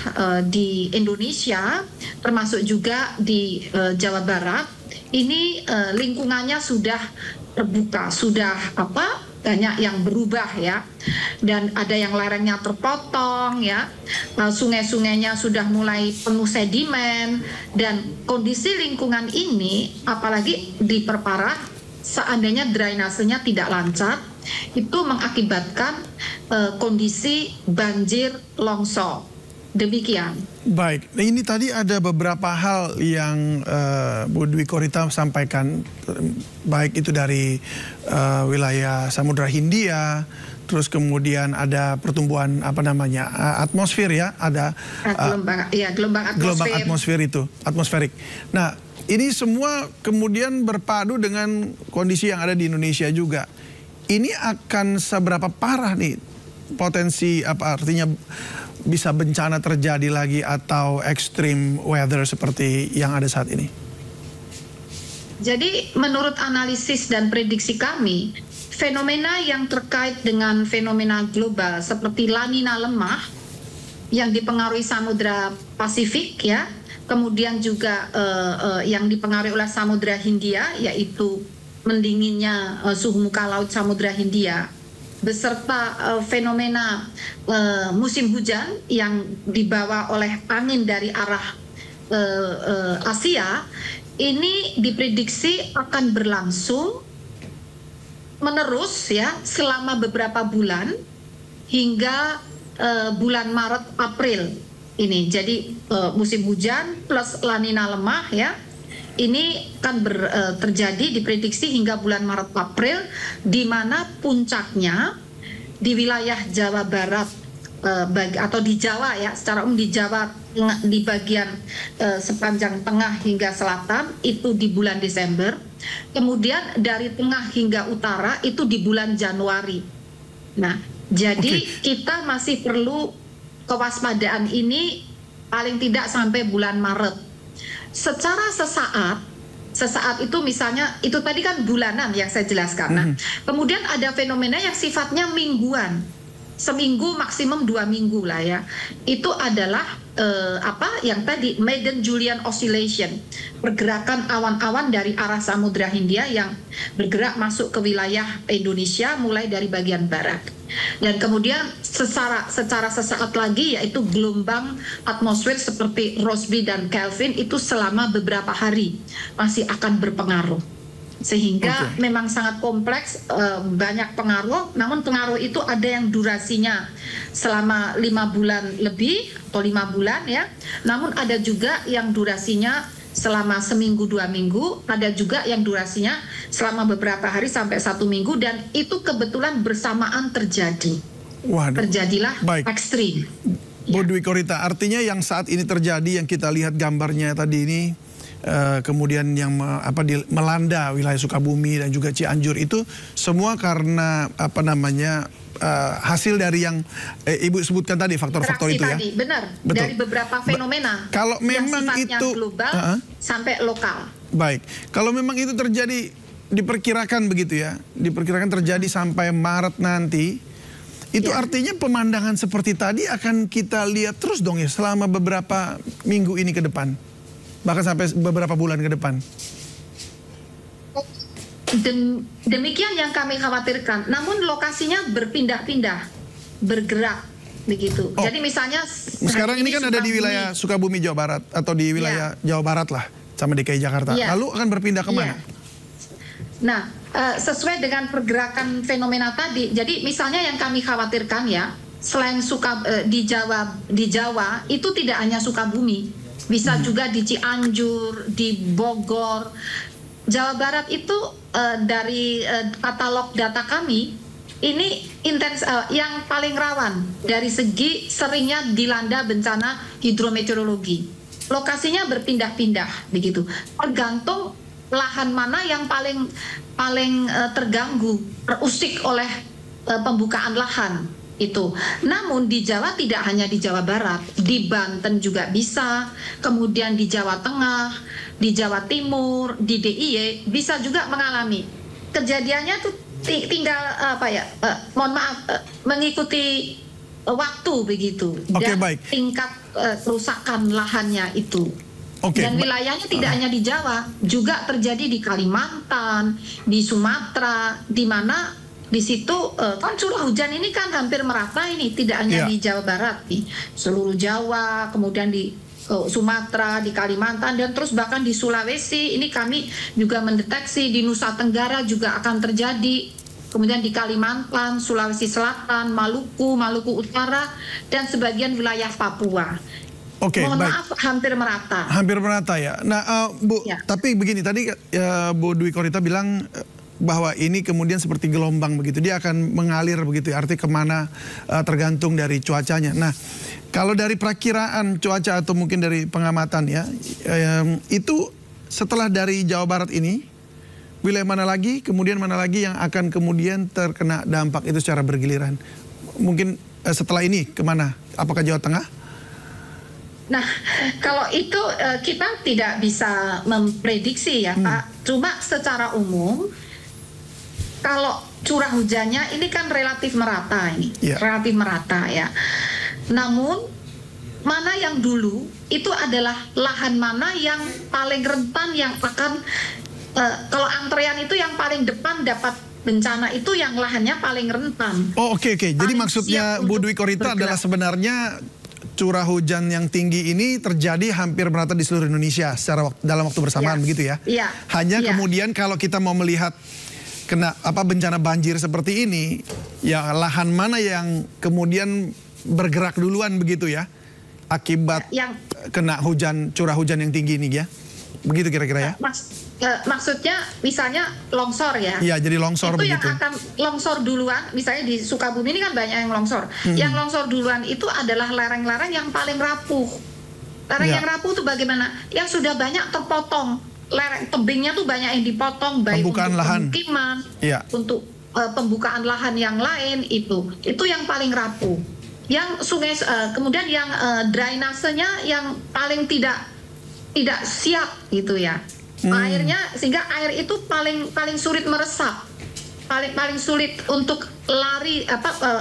di Indonesia, termasuk juga di Jawa Barat, ini lingkungannya sudah terbuka, sudah banyak yang berubah ya, dan ada yang lerengnya terpotong ya, sungai-sungainya sudah mulai penuh sedimen, dan kondisi lingkungan ini apalagi diperparah seandainya drainasenya tidak lancar, itu mengakibatkan kondisi banjir longsor. Demikian. Baik, nah ini tadi ada beberapa hal yang Bu Dwi Korita sampaikan, baik itu dari wilayah Samudra Hindia, terus kemudian ada pertumbuhan atmosfer ya, ada gelombang atmosfer itu, atmosferik. Nah, ini semua kemudian berpadu dengan kondisi yang ada di Indonesia juga. Ini akan seberapa parah nih potensi artinya bisa bencana terjadi lagi atau extreme weather seperti yang ada saat ini? Jadi menurut analisis dan prediksi kami, fenomena yang terkait dengan fenomena global seperti La Nina lemah yang dipengaruhi Samudra Pasifik ya, kemudian juga yang dipengaruhi oleh Samudra Hindia yaitu mendinginnya suhu muka laut Samudra Hindia, beserta fenomena musim hujan yang dibawa oleh angin dari arah Asia, ini diprediksi akan berlangsung menerus ya selama beberapa bulan hingga bulan Maret April ini. Jadi musim hujan plus La Nina lemah ya, ini akan terjadi diprediksi hingga bulan Maret April, di mana puncaknya di wilayah Jawa Barat atau di Jawa ya, secara umum di Jawa di bagian sepanjang tengah hingga selatan itu di bulan Desember, kemudian dari tengah hingga utara itu di bulan Januari. Nah, jadi kita masih perlu kewaspadaan ini paling tidak sampai bulan Maret. Secara sesaat itu misalnya, itu tadi kan bulanan yang saya jelaskan. Nah, kemudian ada fenomena yang sifatnya mingguan, seminggu maksimum 2 minggu lah ya. Itu adalah yang tadi Madden-Julian Oscillation, pergerakan awan-awan dari arah Samudra Hindia yang bergerak masuk ke wilayah Indonesia mulai dari bagian barat. Dan kemudian secara sesaat lagi yaitu gelombang atmosfer seperti Rossby dan Kelvin itu selama beberapa hari masih akan berpengaruh. Sehingga memang sangat kompleks, banyak pengaruh, namun pengaruh itu ada yang durasinya selama 5 bulan lebih atau 5 bulan ya, namun ada juga yang durasinya selama seminggu 2 minggu, ada juga yang durasinya selama beberapa hari sampai 1 minggu, dan itu kebetulan bersamaan terjadi. Waduh. Terjadilah ekstrim. Bu Dwi Korita, artinya yang saat ini terjadi, yang kita lihat gambarnya tadi ini, kemudian yang melanda wilayah Sukabumi dan juga Cianjur itu semua karena hasil dari yang Ibu sebutkan tadi, faktor-faktor itu ya. Tadi, benar. Betul. Dari beberapa fenomena. Kalau memang yang sifatnya itu global sampai lokal. Baik, kalau memang itu terjadi, diperkirakan begitu ya, diperkirakan terjadi sampai Maret nanti, itu artinya pemandangan seperti tadi akan kita lihat terus dong ya selama beberapa minggu ini ke depan, bahkan sampai beberapa bulan ke depan. Demikian yang kami khawatirkan. Namun lokasinya berpindah-pindah, bergerak begitu. Jadi misalnya sekarang ini kan ada di wilayah Sukabumi, Jawa Barat, atau di wilayah Jawa Barat lah, sama DKI Jakarta. Lalu akan berpindah kemana? Nah, sesuai dengan pergerakan fenomena tadi. Jadi misalnya yang kami khawatirkan ya, selain di Jawa itu tidak hanya Sukabumi, bisa juga di Cianjur, di Bogor. Jawa Barat itu dari katalog data kami ini yang paling rawan dari segi seringnya dilanda bencana hidrometeorologi. Lokasinya berpindah-pindah begitu. Tergantung lahan mana yang paling terganggu, terusik oleh pembukaan lahan itu. Namun di Jawa tidak hanya di Jawa Barat, di Banten juga bisa, kemudian di Jawa Tengah, di Jawa Timur, di DIY bisa juga mengalami. Kejadiannya tuh tinggal mengikuti waktu begitu. Dan tingkat kerusakan lahannya itu. Dan wilayahnya tidak hanya di Jawa, juga terjadi di Kalimantan, di Sumatera, di mana di situ kan curah hujan ini kan hampir merata ini, tidak hanya di Jawa Barat, di seluruh Jawa, kemudian di Sumatera, di Kalimantan, dan terus bahkan di Sulawesi. Ini kami juga mendeteksi di Nusa Tenggara juga akan terjadi, kemudian di Kalimantan, Sulawesi Selatan, Maluku Utara, dan sebagian wilayah Papua. Mohon maaf, hampir merata. Hampir merata ya. Nah, Bu, tapi begini, tadi Bu Dwi Korita bilang bahwa ini kemudian seperti gelombang begitu, dia akan mengalir begitu ya, arti kemana tergantung dari cuacanya. Nah, kalau dari perakiraan cuaca atau mungkin dari pengamatan ya, itu setelah dari Jawa Barat ini, wilayah mana lagi, kemudian mana lagi yang akan kemudian terkena dampak itu secara bergiliran? Mungkin setelah ini kemana? Apakah Jawa Tengah? Nah, kalau itu kita tidak bisa memprediksi ya Pak, cuma secara umum kalau curah hujannya ini kan relatif merata ini, relatif merata ya. Namun mana yang dulu itu adalah lahan mana yang paling rentan, yang akan kalau antrean itu yang paling depan dapat bencana itu yang lahannya paling rentan. Oke. Jadi maksudnya Bu Dwi Korita adalah sebenarnya curah hujan yang tinggi ini terjadi hampir merata di seluruh Indonesia secara dalam waktu bersamaan begitu ya? Iya. Hanya kemudian kalau kita mau melihat kena bencana banjir seperti ini, ya lahan mana yang kemudian bergerak duluan begitu ya, akibat kena curah hujan yang tinggi ini ya, begitu kira-kira ya? Maksudnya misalnya longsor ya? Iya, jadi longsor itu begitu. Yang akan longsor duluan, misalnya di Sukabumi ini kan banyak yang longsor. Yang longsor duluan itu adalah lereng-lereng yang paling rapuh. Lereng yang rapuh itu bagaimana? Yang sudah banyak terpotong. Lereng tebingnya tuh banyak yang dipotong, baik pembukaan untuk pemukiman, untuk pembukaan lahan yang lain itu yang paling rapuh. Yang sungai kemudian yang drainasenya yang paling tidak siap gitu ya. Airnya, sehingga air itu paling sulit meresap, paling sulit untuk lari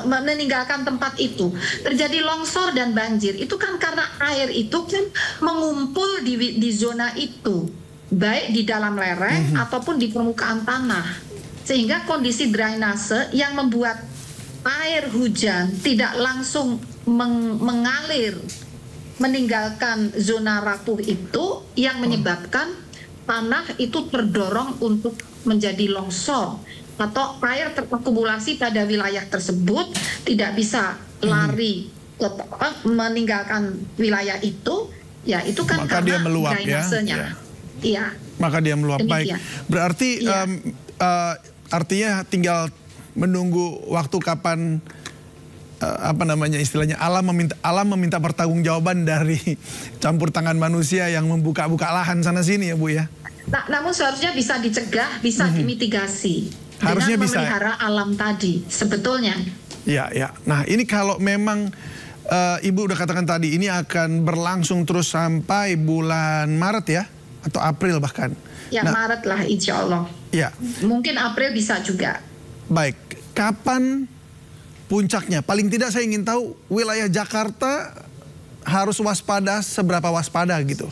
meninggalkan tempat itu. Terjadi longsor dan banjir itu kan karena air itu kan mengumpul di zona itu, baik di dalam lereng ataupun di permukaan tanah, sehingga kondisi drainase yang membuat air hujan tidak langsung mengalir meninggalkan zona rapuh itu yang menyebabkan tanah itu terdorong untuk menjadi longsor, atau air terakumulasi pada wilayah tersebut tidak bisa lari meninggalkan wilayah itu, ya itu kan maka karena dia meluap drainasenya. Iya. Maka dia meluap. Demikian. Baik. Berarti artinya tinggal menunggu waktu kapan apa namanya istilahnya, alam meminta pertanggungjawaban dari campur tangan manusia yang membuka-buka lahan sana sini ya Bu ya. Nah, namun seharusnya bisa dicegah, bisa dimitigasi harusnya dengan bisa memelihara alam tadi sebetulnya. Ya, ya. Nah ini kalau memang Ibu udah katakan tadi ini akan berlangsung terus sampai bulan Maret ya, atau April bahkan. Ya Maret lah insya Allah. Ya. Mungkin April bisa juga. Baik, kapan puncaknya? Paling tidak saya ingin tahu wilayah Jakarta harus waspada, seberapa waspada gitu?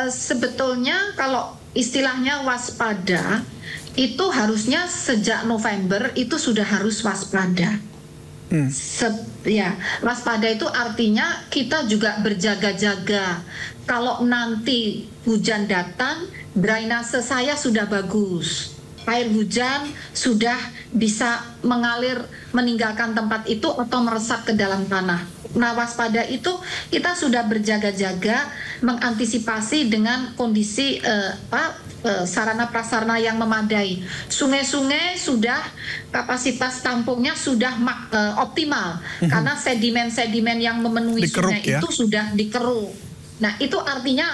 Sebetulnya kalau istilahnya waspada, itu harusnya sejak November itu sudah harus waspada. Ya, waspada itu artinya kita juga berjaga-jaga. Kalau nanti hujan datang, drainase saya sudah bagus. Air hujan sudah bisa mengalir meninggalkan tempat itu atau meresap ke dalam tanah. Nah, waspada itu kita sudah berjaga-jaga mengantisipasi dengan kondisi sarana prasarana yang memadai. Sungai-sungai sudah kapasitas tampungnya sudah optimal karena sedimen-sedimen yang memenuhi sungai itu sudah dikeruk. Nah, itu artinya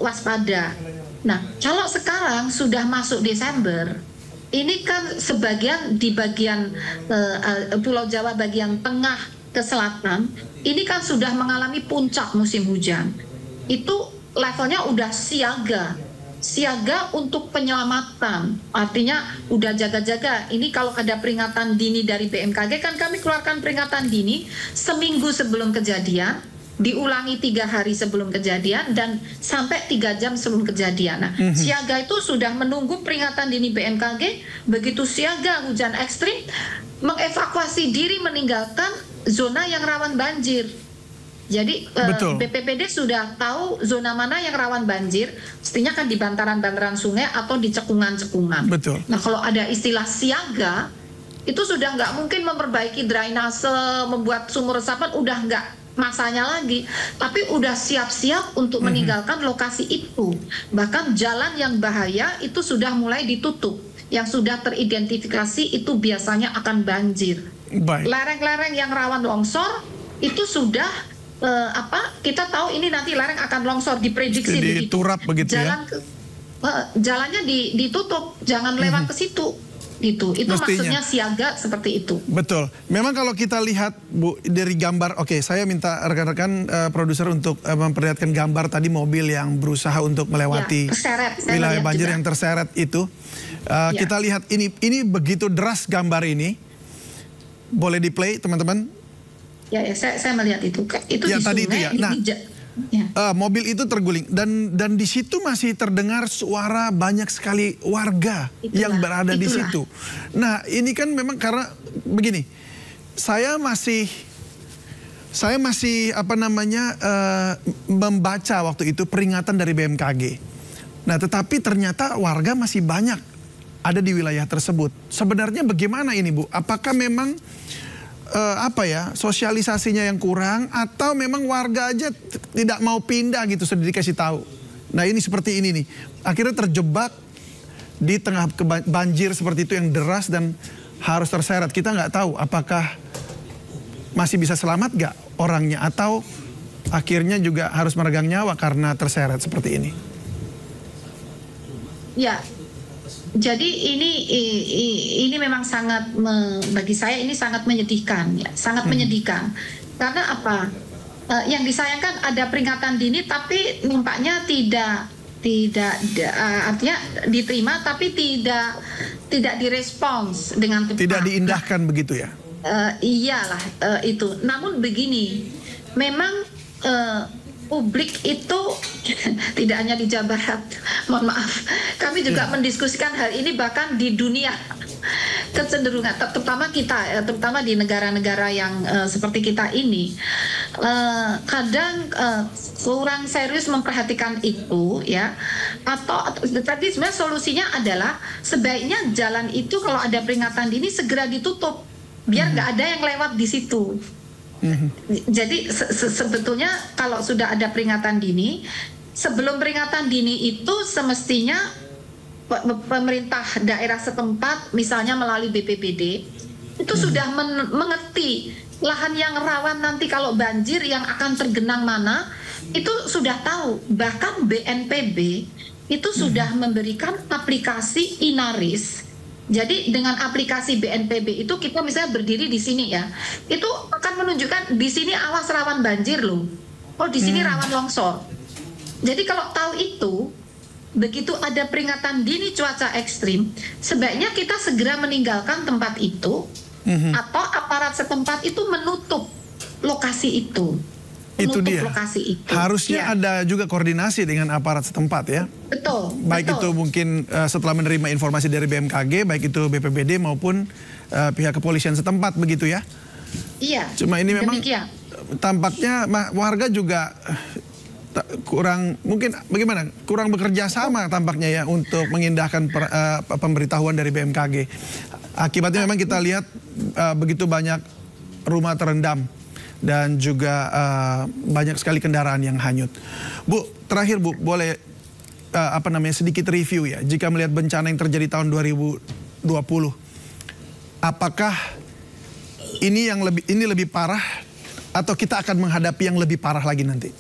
waspada. Nah, kalau sekarang sudah masuk Desember, ini kan sebagian di bagian Pulau Jawa bagian tengah ke selatan, ini kan sudah mengalami puncak musim hujan. Itu levelnya udah siaga untuk penyelamatan. Artinya udah jaga-jaga. Ini kalau ada peringatan dini dari BMKG, kan kami keluarkan peringatan dini seminggu sebelum kejadian, diulangi 3 hari sebelum kejadian, dan sampai 3 jam sebelum kejadian. Nah, siaga itu sudah menunggu peringatan dini BMKG. Begitu siaga hujan ekstrim, mengevakuasi diri meninggalkan zona yang rawan banjir. Jadi BPPD sudah tahu zona mana yang rawan banjir, mestinya kan di bantaran-bantaran sungai atau di cekungan-cekungan. Betul. Nah, kalau ada istilah siaga, itu sudah nggak mungkin memperbaiki drainase, membuat sumur resapan, udah nggak masanya lagi, tapi udah siap-siap untuk meninggalkan lokasi itu. Bahkan jalan yang bahaya itu sudah mulai ditutup, yang sudah teridentifikasi itu biasanya akan banjir. Lereng-lereng yang rawan longsor itu sudah kita tahu ini nanti lereng akan longsor, diprediksi diturap begitu ya. Jalannya ditutup, jangan lewat ke situ. Itu maksudnya siaga seperti itu. Betul. Memang kalau kita lihat Bu dari gambar, oke, saya minta rekan-rekan produser untuk memperlihatkan gambar tadi mobil yang berusaha untuk melewati wilayah banjir yang terseret itu. Kita lihat ini begitu deras gambar ini. Boleh di-play teman-teman? Ya, saya melihat itu. Itu ya, di tadi sungai, itu ya. Nah, mobil itu terguling dan di situ masih terdengar suara banyak sekali warga yang berada di situ. Nah, ini kan memang karena begini, saya masih membaca waktu itu peringatan dari BMKG. Nah, tetapi ternyata warga masih banyak ada di wilayah tersebut. Sebenarnya bagaimana ini Bu? Apakah memang sosialisasinya yang kurang, atau memang warga aja tidak mau pindah gitu sudah dikasih tahu. Nah, ini seperti ini nih, akhirnya terjebak di tengah banjir seperti itu yang deras dan harus terseret. Kita nggak tahu apakah masih bisa selamat nggak orangnya, atau akhirnya juga harus meregang nyawa karena terseret seperti ini. Ya, jadi ini memang sangat bagi saya ini sangat menyedihkan, ya, sangat menyedihkan. Karena apa? Yang disayangkan ada peringatan dini, tapi nampaknya tidak artinya diterima, tapi tidak direspons dengan tepat. Tidak diindahkan begitu ya? Iyalah itu. Namun begini, memang publik itu tidak hanya di Jawa Barat, mohon maaf, kami juga mendiskusikan hal ini bahkan di dunia. Kecenderungan terutama di negara-negara yang seperti kita ini kadang kurang serius memperhatikan itu, ya. Atau tadi sebenarnya solusinya adalah sebaiknya jalan itu kalau ada peringatan dini segera ditutup biar nggak ada yang lewat di situ. Jadi sebetulnya kalau sudah ada peringatan dini, sebelum peringatan dini itu semestinya pemerintah daerah setempat, misalnya melalui BPBD, itu sudah mengerti lahan yang rawan nanti kalau banjir yang akan tergenang mana, itu sudah tahu. Bahkan BNPB itu sudah memberikan aplikasi Inaris. Jadi dengan aplikasi BNPB itu kita misalnya berdiri di sini ya, itu akan menunjukkan di sini awas rawan banjir loh. Oh di sini rawan longsor. Jadi kalau tahu itu, begitu ada peringatan dini cuaca ekstrim, sebaiknya kita segera meninggalkan tempat itu, atau aparat setempat itu menutup lokasi itu. Itu dia. Lokasi itu. Harusnya ada juga koordinasi dengan aparat setempat ya. Betul. Baik itu mungkin setelah menerima informasi dari BMKG, baik itu BPBD maupun pihak kepolisian setempat begitu ya. Iya. Cuma ini memang tampaknya warga juga kurang, mungkin bagaimana, kurang bekerja sama tampaknya ya untuk mengindahkan pemberitahuan dari BMKG. Akibatnya memang kita lihat begitu banyak rumah terendam dan juga banyak sekali kendaraan yang hanyut. Bu, terakhir Bu, boleh sedikit review ya, jika melihat bencana yang terjadi tahun 2020, apakah ini lebih parah atau kita akan menghadapi yang lebih parah lagi nanti?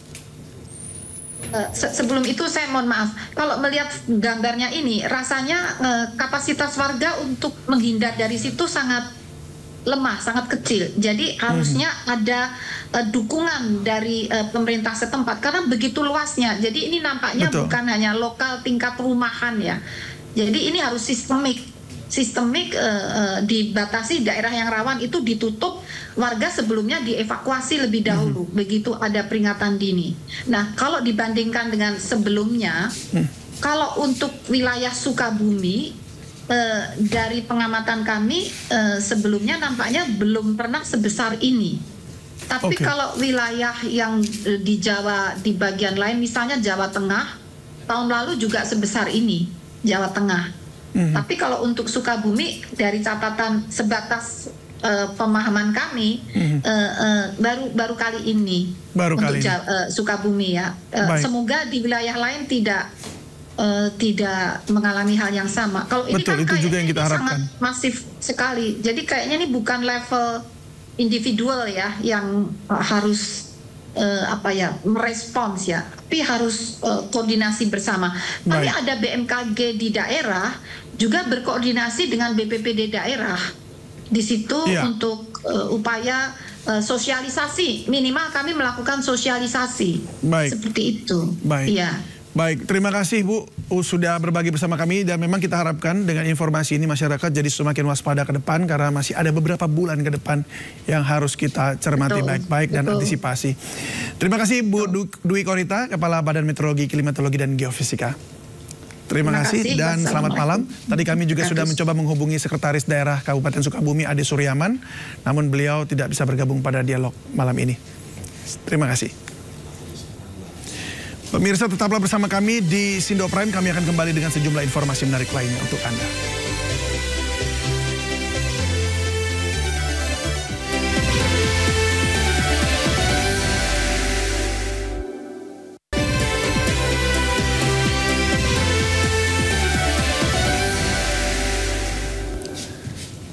Sebelum itu saya mohon maaf, kalau melihat gambarnya ini rasanya kapasitas warga untuk menghindar dari situ sangat lemah, sangat kecil. Jadi harusnya ada dukungan dari pemerintah setempat karena begitu luasnya. Jadi ini nampaknya bukan hanya lokal tingkat rumahan ya. Jadi ini harus sistemik dibatasi, daerah yang rawan itu ditutup, warga sebelumnya dievakuasi lebih dahulu begitu ada peringatan dini. Nah, kalau dibandingkan dengan sebelumnya, kalau untuk wilayah Sukabumi dari pengamatan kami sebelumnya nampaknya belum pernah sebesar ini. Tapi kalau wilayah yang di Jawa, di bagian lain misalnya Jawa Tengah, tahun lalu juga sebesar ini, Jawa Tengah. Tapi kalau untuk Sukabumi dari catatan sebatas pemahaman kami baru kali ini untuk Sukabumi ya. Semoga di wilayah lain tidak mengalami hal yang sama. Kalau ini kan itu juga yang kita harapkan. Sangat masif sekali. Jadi kayaknya ini bukan level individual ya yang harus merespons ya, tapi harus koordinasi bersama. Tapi ada BMKG di daerah juga berkoordinasi dengan BPPD daerah di situ untuk upaya sosialisasi, minimal kami melakukan sosialisasi seperti itu. Iya. Baik, terima kasih Bu sudah berbagi bersama kami, dan memang kita harapkan dengan informasi ini masyarakat jadi semakin waspada ke depan karena masih ada beberapa bulan ke depan yang harus kita cermati baik-baik dan antisipasi. Terima kasih Bu Dwi Korita, Kepala Badan Meteorologi, Klimatologi dan Geofisika. Terima kasih dan selamat malam. Tadi kami juga sudah mencoba menghubungi Sekretaris Daerah Kabupaten Sukabumi Ade Suryaman, namun beliau tidak bisa bergabung pada dialog malam ini. Terima kasih. Pemirsa, tetaplah bersama kami di Sindo Prime. Kami akan kembali dengan sejumlah informasi menarik lainnya untuk Anda.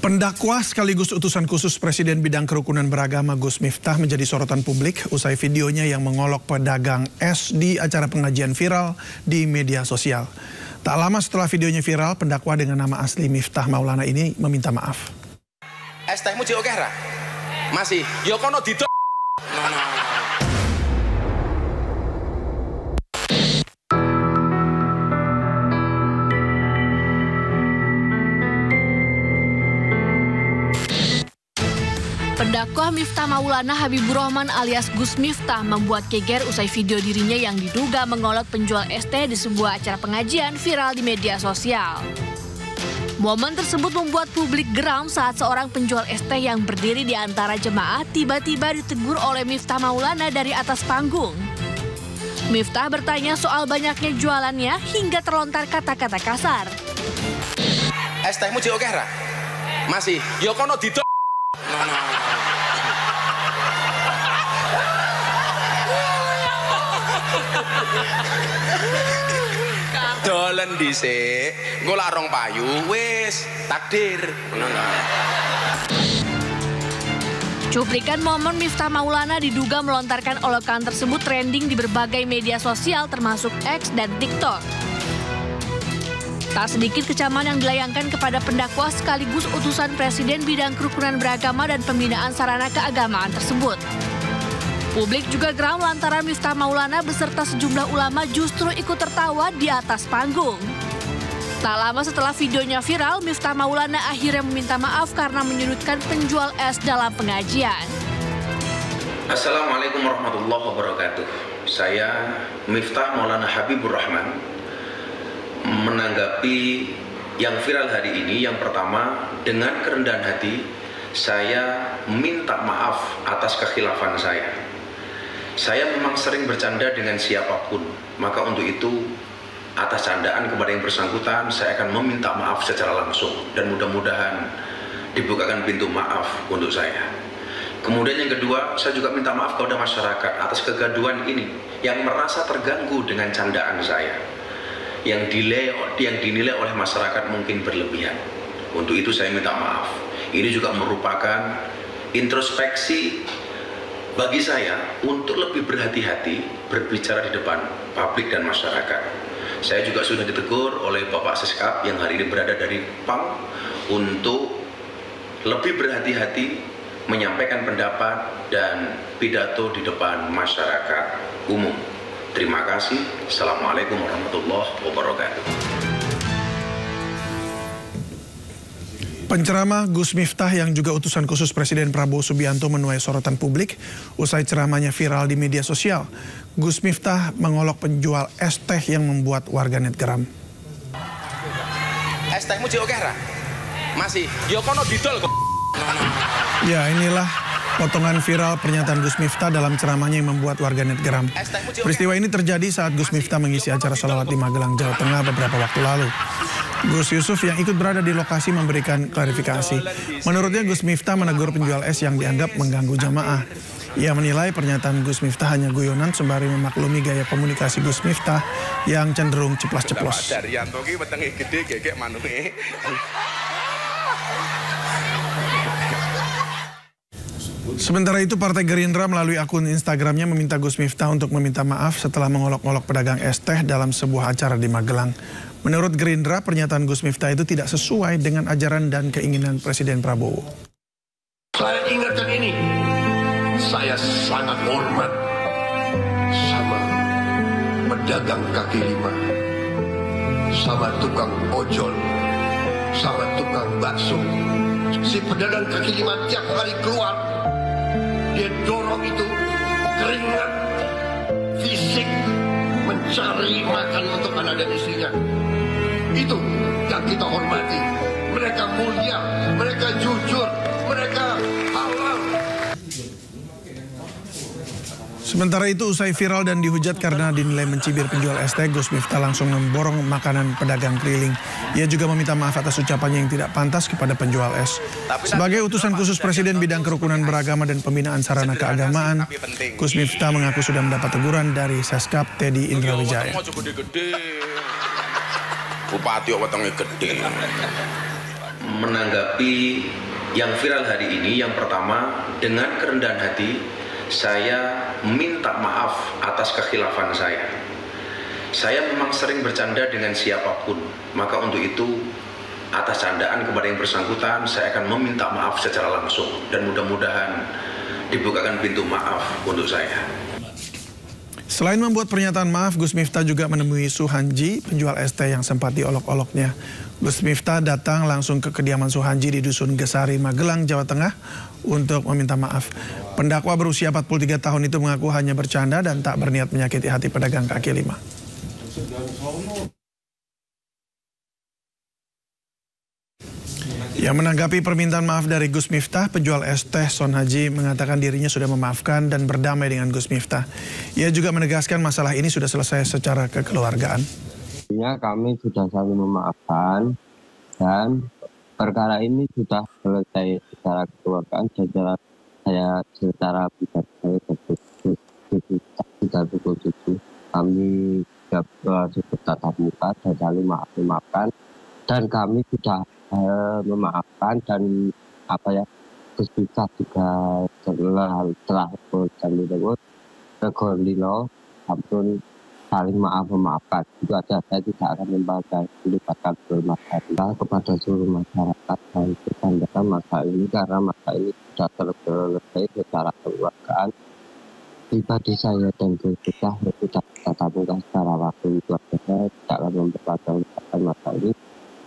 Pendakwa sekaligus utusan khusus Presiden bidang kerukunan beragama Gus Miftah menjadi sorotan publik usai videonya yang mengolok pedagang es di acara pengajian viral di media sosial. Tak lama setelah videonya viral, pendakwa dengan nama asli Miftah Maulana ini meminta maaf. Es tehmu jek oke ra? Masih, yo kono didok. Pendakwa Miftah Maulana Habibur Rahman alias Gus Miftah membuat geger usai video dirinya yang diduga mengolok penjual es teh di sebuah acara pengajian viral di media sosial. Momen tersebut membuat publik geram saat seorang penjual es teh yang berdiri di antara jemaah tiba-tiba ditegur oleh Miftah Maulana dari atas panggung. Miftah bertanya soal banyaknya jualannya hingga terlontar kata-kata kasar. Es tehmu jek oke ra? Masih, yo kono didok. Dolen dhisik, engko lak rong payu wis takdir. Cuplikan momen Miftah Maulana diduga melontarkan olokan tersebut trending di berbagai media sosial termasuk X dan TikTok. Tak sedikit kecaman yang dilayangkan kepada pendakwa sekaligus utusan Presiden bidang kerukunan beragama dan pembinaan sarana keagamaan tersebut. Publik juga geram lantaran Miftah Maulana beserta sejumlah ulama justru ikut tertawa di atas panggung. Tak lama setelah videonya viral, Miftah Maulana akhirnya meminta maaf karena menyudutkan penjual es dalam pengajian. Assalamualaikum warahmatullahi wabarakatuh. Saya Miftah Maulana Habibur Rahman menanggapi yang viral hari ini. Yang pertama, dengan kerendahan hati saya minta maaf atas kekhilafan saya. Saya memang sering bercanda dengan siapapun, maka untuk itu atas candaan kepada yang bersangkutan saya akan meminta maaf secara langsung dan mudah-mudahan dibukakan pintu maaf untuk saya. Kemudian yang kedua, saya juga minta maaf kepada masyarakat atas kegaduhan ini yang merasa terganggu dengan candaan saya, yang dinilai oleh masyarakat mungkin berlebihan. Untuk itu saya minta maaf. Ini juga merupakan introspeksi bagi saya untuk lebih berhati-hati berbicara di depan publik dan masyarakat. Saya juga sudah ditegur oleh Bapak Seskap yang hari ini berada dari PAM untuk lebih berhati-hati menyampaikan pendapat dan pidato di depan masyarakat umum. Terima kasih. Assalamualaikum warahmatullahi wabarakatuh. Penceramah Gus Miftah yang juga utusan khusus Presiden Prabowo Subianto menuai sorotan publik usai ceramahnya viral di media sosial. Gus Miftah mengolok penjual es teh yang membuat warganet geram. Es tehmu jauh kera? Masih? Yo kono didol kok. Ya, inilah potongan viral pernyataan Gus Miftah dalam ceramahnya yang membuat warganet geram. Peristiwa ini terjadi saat Gus Miftah mengisi acara sholawat di Magelang, Jawa Tengah beberapa waktu lalu. Gus Yusuf yang ikut berada di lokasi memberikan klarifikasi. Menurutnya Gus Miftah menegur penjual es yang dianggap mengganggu jamaah. Ia menilai pernyataan Gus Miftah hanya guyonan sembari memaklumi gaya komunikasi Gus Miftah yang cenderung ceplas-ceplos. Sementara itu, Partai Gerindra melalui akun Instagramnya meminta Gus Miftah untuk meminta maaf setelah mengolok-olok pedagang es teh dalam sebuah acara di Magelang. Menurut Gerindra, pernyataan Gus Miftah itu tidak sesuai dengan ajaran dan keinginan Presiden Prabowo. Saya ingatkan ini, saya sangat hormat sama pedagang kaki lima, sama tukang ojol, sama tukang bakso. Si pedagang kaki lima tiap hari keluar, dia dorong itu keringat fisik mencari makan untuk anak dan istrinya. Itu yang kita hormati. Mereka mulia, mereka jujur, mereka halal. Sementara itu, usai viral dan dihujat karena dinilai mencibir penjual es teh, Gus Miftah langsung memborong makanan pedagang keliling. Ia juga meminta maaf atas ucapannya yang tidak pantas kepada penjual es. Sebagai utusan khusus Presiden bidang kerukunan beragama dan pembinaan sarana keagamaan, Gus Miftah mengaku sudah mendapat teguran dari Seskap Teddy Indrawijaya. Bupati wetenge gede. Menanggapi yang viral hari ini, yang pertama, dengan kerendahan hati saya minta maaf atas kekhilafan saya. Saya memang sering bercanda dengan siapapun, maka untuk itu atas candaan kepada yang bersangkutan saya akan meminta maaf secara langsung dan mudah-mudahan dibukakan pintu maaf untuk saya. Selain membuat pernyataan maaf, Gus Miftah juga menemui Suhanji, penjual es teh yang sempat diolok-oloknya. Gus Miftah datang langsung ke kediaman Suhanji di Dusun Gesari, Magelang, Jawa Tengah untuk meminta maaf. Pendakwa berusia 43 tahun itu mengaku hanya bercanda dan tak berniat menyakiti hati pedagang kaki lima. Yang menanggapi permintaan maaf dari Gus Miftah, penjual es teh Son Haji mengatakan dirinya sudah memaafkan dan berdamai dengan Gus Miftah. Ia juga menegaskan masalah ini sudah selesai secara kekeluargaan. Kami sudah saling memaafkan dan perkara ini sudah selesai secara kekeluargaan. Secara pribadi sudah pukul 7. Kami sudah bertatap muka dan saling memaafkan dan kami sudah memaafkan dan Gus Miftah juga telah berjanji tersebut Regolilo sampun saling memaafkan. Juga saya tidak akan melibatkan seluruh masyarakat kepada seluruh masyarakat dan bertandakan masa ini karena masa ini sudah selesai secara keluargaan. Pribadi saya dan Gus Miftah sudah tatapkan secara waktu itu saya tidak akan memperpanjang masa ini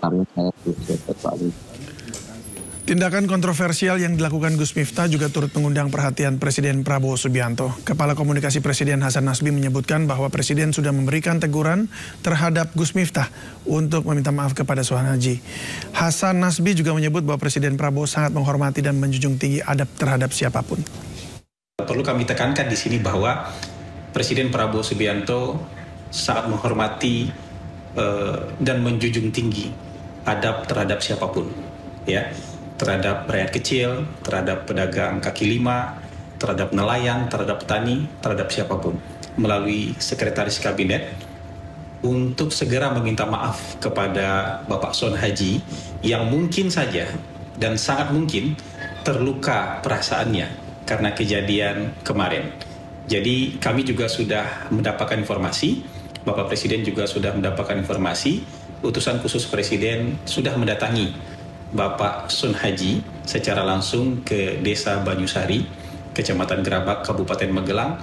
karena saya sudah terbaik. Tindakan kontroversial yang dilakukan Gus Miftah juga turut mengundang perhatian Presiden Prabowo Subianto. Kepala Komunikasi Presiden Hasan Nasbi menyebutkan bahwa Presiden sudah memberikan teguran terhadap Gus Miftah untuk meminta maaf kepada Suhan Haji. Hasan Nasbi juga menyebut bahwa Presiden Prabowo sangat menghormati dan menjunjung tinggi adab terhadap siapapun. Perlu kami tekankan di sini bahwa Presiden Prabowo Subianto sangat menghormati dan menjunjung tinggi adab terhadap siapapun, ya. Terhadap rakyat kecil, terhadap pedagang kaki lima, terhadap nelayan, terhadap petani, terhadap siapapun. Melalui Sekretaris Kabinet untuk segera meminta maaf kepada Bapak Suhan Haji yang mungkin saja dan sangat mungkin terluka perasaannya karena kejadian kemarin. Jadi kami juga sudah mendapatkan informasi, Bapak Presiden juga sudah mendapatkan informasi, utusan khusus Presiden sudah mendatangi Bapak Suhan Haji secara langsung ke Desa Banyusari, Kecamatan Gerabak, Kabupaten Magelang,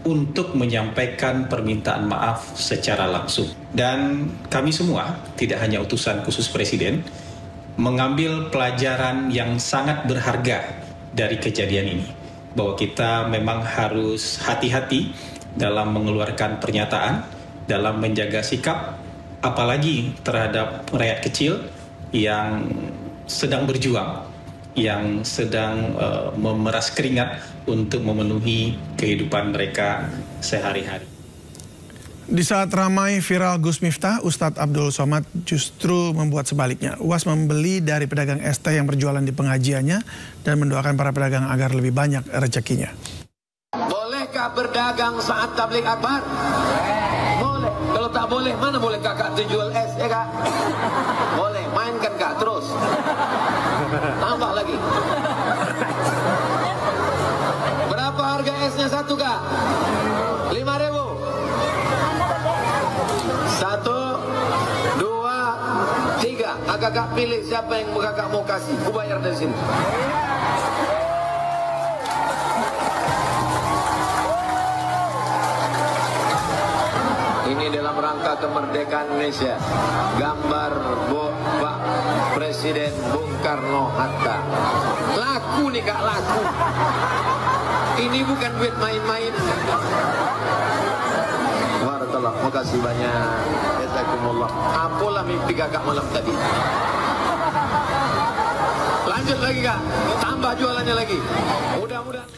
untuk menyampaikan permintaan maaf secara langsung. Dan kami semua, tidak hanya utusan khusus Presiden, mengambil pelajaran yang sangat berharga dari kejadian ini. Bahwa kita memang harus hati-hati dalam mengeluarkan pernyataan, dalam menjaga sikap, apalagi terhadap rakyat kecil yang sedang berjuang, yang sedang memeras keringat untuk memenuhi kehidupan mereka sehari-hari. Di saat ramai viral Gus Miftah, Ustadz Abdul Somad justru membuat sebaliknya. UAS membeli dari pedagang es teh yang berjualan di pengajiannya dan mendoakan para pedagang agar lebih banyak rezekinya. Bolehkah berdagang saat tabligh akbar? Boleh. Kalau tak boleh, mana boleh kakak jual es, ya kak? Boleh, mainkan kak, terus. Tambah lagi. Berapa harga esnya satu kak? 5.000. 1, 2, 3. Kakak pilih siapa yang kakak mau kasih. Ku bayar dari sini. Ini dalam rangka kemerdekaan Indonesia. Gambar Pak Presiden Bung Karno Hatta. Laku nih kak, laku. Ini bukan duit main-main. Barakallah, makasih banyak. Jazakumullah. Apalah mimpi kakak malam tadi. Lanjut lagi kak, tambah jualannya lagi. Mudah-mudahan.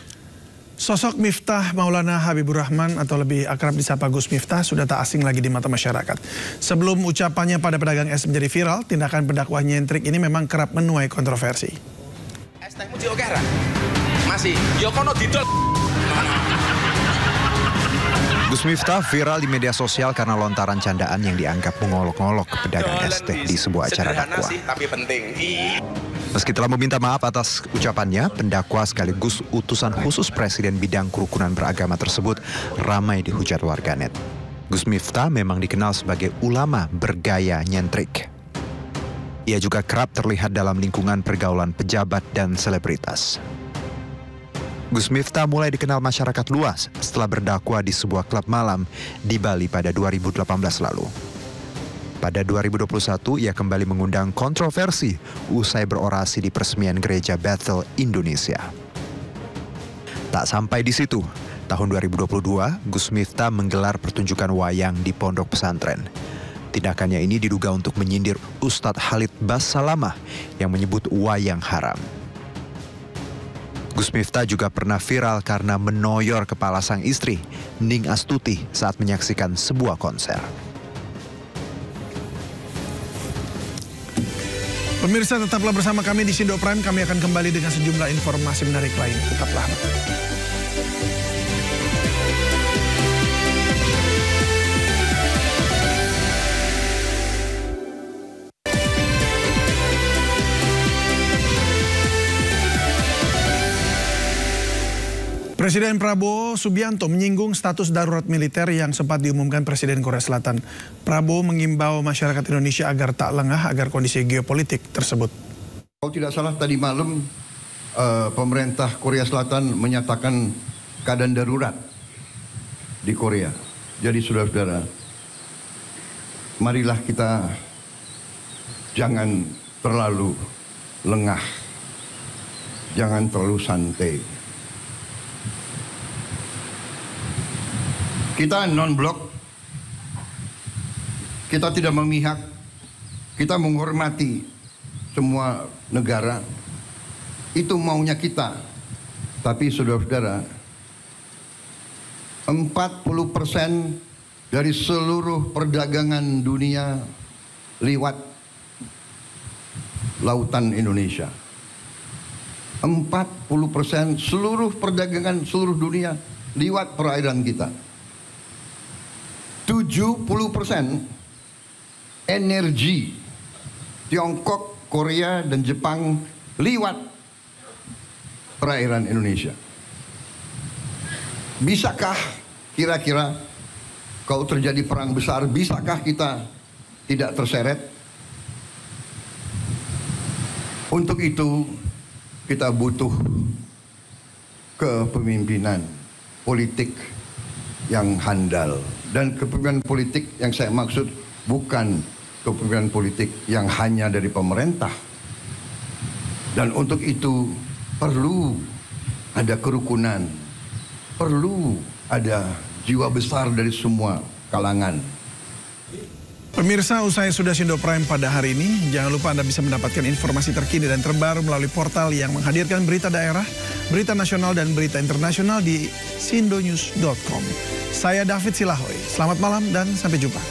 Sosok Miftah Maulana Habibur Rahman atau lebih akrab disapa Gus Miftah sudah tak asing lagi di mata masyarakat. Sebelum ucapannya pada pedagang es menjadi viral, tindakan pendakwah nyentrik ini memang kerap menuai kontroversi. Es tehmu oke ra? Masih, yo kono didol. Gus Miftah viral di media sosial karena lontaran candaan yang dianggap mengolok-olok ke pedagang es teh di sebuah acara dakwah. Sih, tapi penting. Meski telah meminta maaf atas ucapannya, pendakwa sekaligus utusan khusus Presiden bidang kerukunan beragama tersebut ramai dihujat warganet. Gus Miftah memang dikenal sebagai ulama bergaya nyentrik. Ia juga kerap terlihat dalam lingkungan pergaulan pejabat dan selebritas. Gus Miftah mulai dikenal masyarakat luas setelah berdakwah di sebuah klub malam di Bali pada 2018 lalu. Pada 2021, ia kembali mengundang kontroversi usai berorasi di peresmian Gereja Bethel, Indonesia. Tak sampai di situ, tahun 2022, Gus Miftah menggelar pertunjukan wayang di pondok pesantren. Tindakannya ini diduga untuk menyindir Ustadz Khalid Bassalamah yang menyebut wayang haram. Gus Miftah juga pernah viral karena menoyor kepala sang istri, Ning Astuti, saat menyaksikan sebuah konser. Pemirsa, tetaplah bersama kami di Sindo Prime. Kami akan kembali dengan sejumlah informasi menarik lain. Tetaplah. Presiden Prabowo Subianto menyinggung status darurat militer yang sempat diumumkan Presiden Korea Selatan. Prabowo mengimbau masyarakat Indonesia agar tak lengah agar kondisi geopolitik tersebut. Kalau tidak salah tadi malam pemerintah Korea Selatan menyatakan keadaan darurat di Korea. Jadi saudara-saudara, marilah kita jangan terlalu lengah, jangan terlalu santai. Kita non-blok, kita tidak memihak, kita menghormati semua negara. Itu maunya kita. Tapi saudara-saudara, 40% dari seluruh perdagangan dunia lewat lautan Indonesia. 40% seluruh perdagangan seluruh dunia lewat perairan kita. 70% energi Tiongkok, Korea, dan Jepang lewat perairan Indonesia. Bisakah kira-kira kalau terjadi perang besar, bisakah kita tidak terseret? Untuk itu kita butuh kepemimpinan politik yang handal. Dan kepemimpinan politik yang saya maksud bukan kepemimpinan politik yang hanya dari pemerintah. Dan untuk itu perlu ada kerukunan, perlu ada jiwa besar dari semua kalangan. Pemirsa, usai Sudah Sindo Prime pada hari ini, jangan lupa Anda bisa mendapatkan informasi terkini dan terbaru melalui portal yang menghadirkan berita daerah, berita nasional, dan berita internasional di sindonews.com. Saya David Silahoy, selamat malam dan sampai jumpa.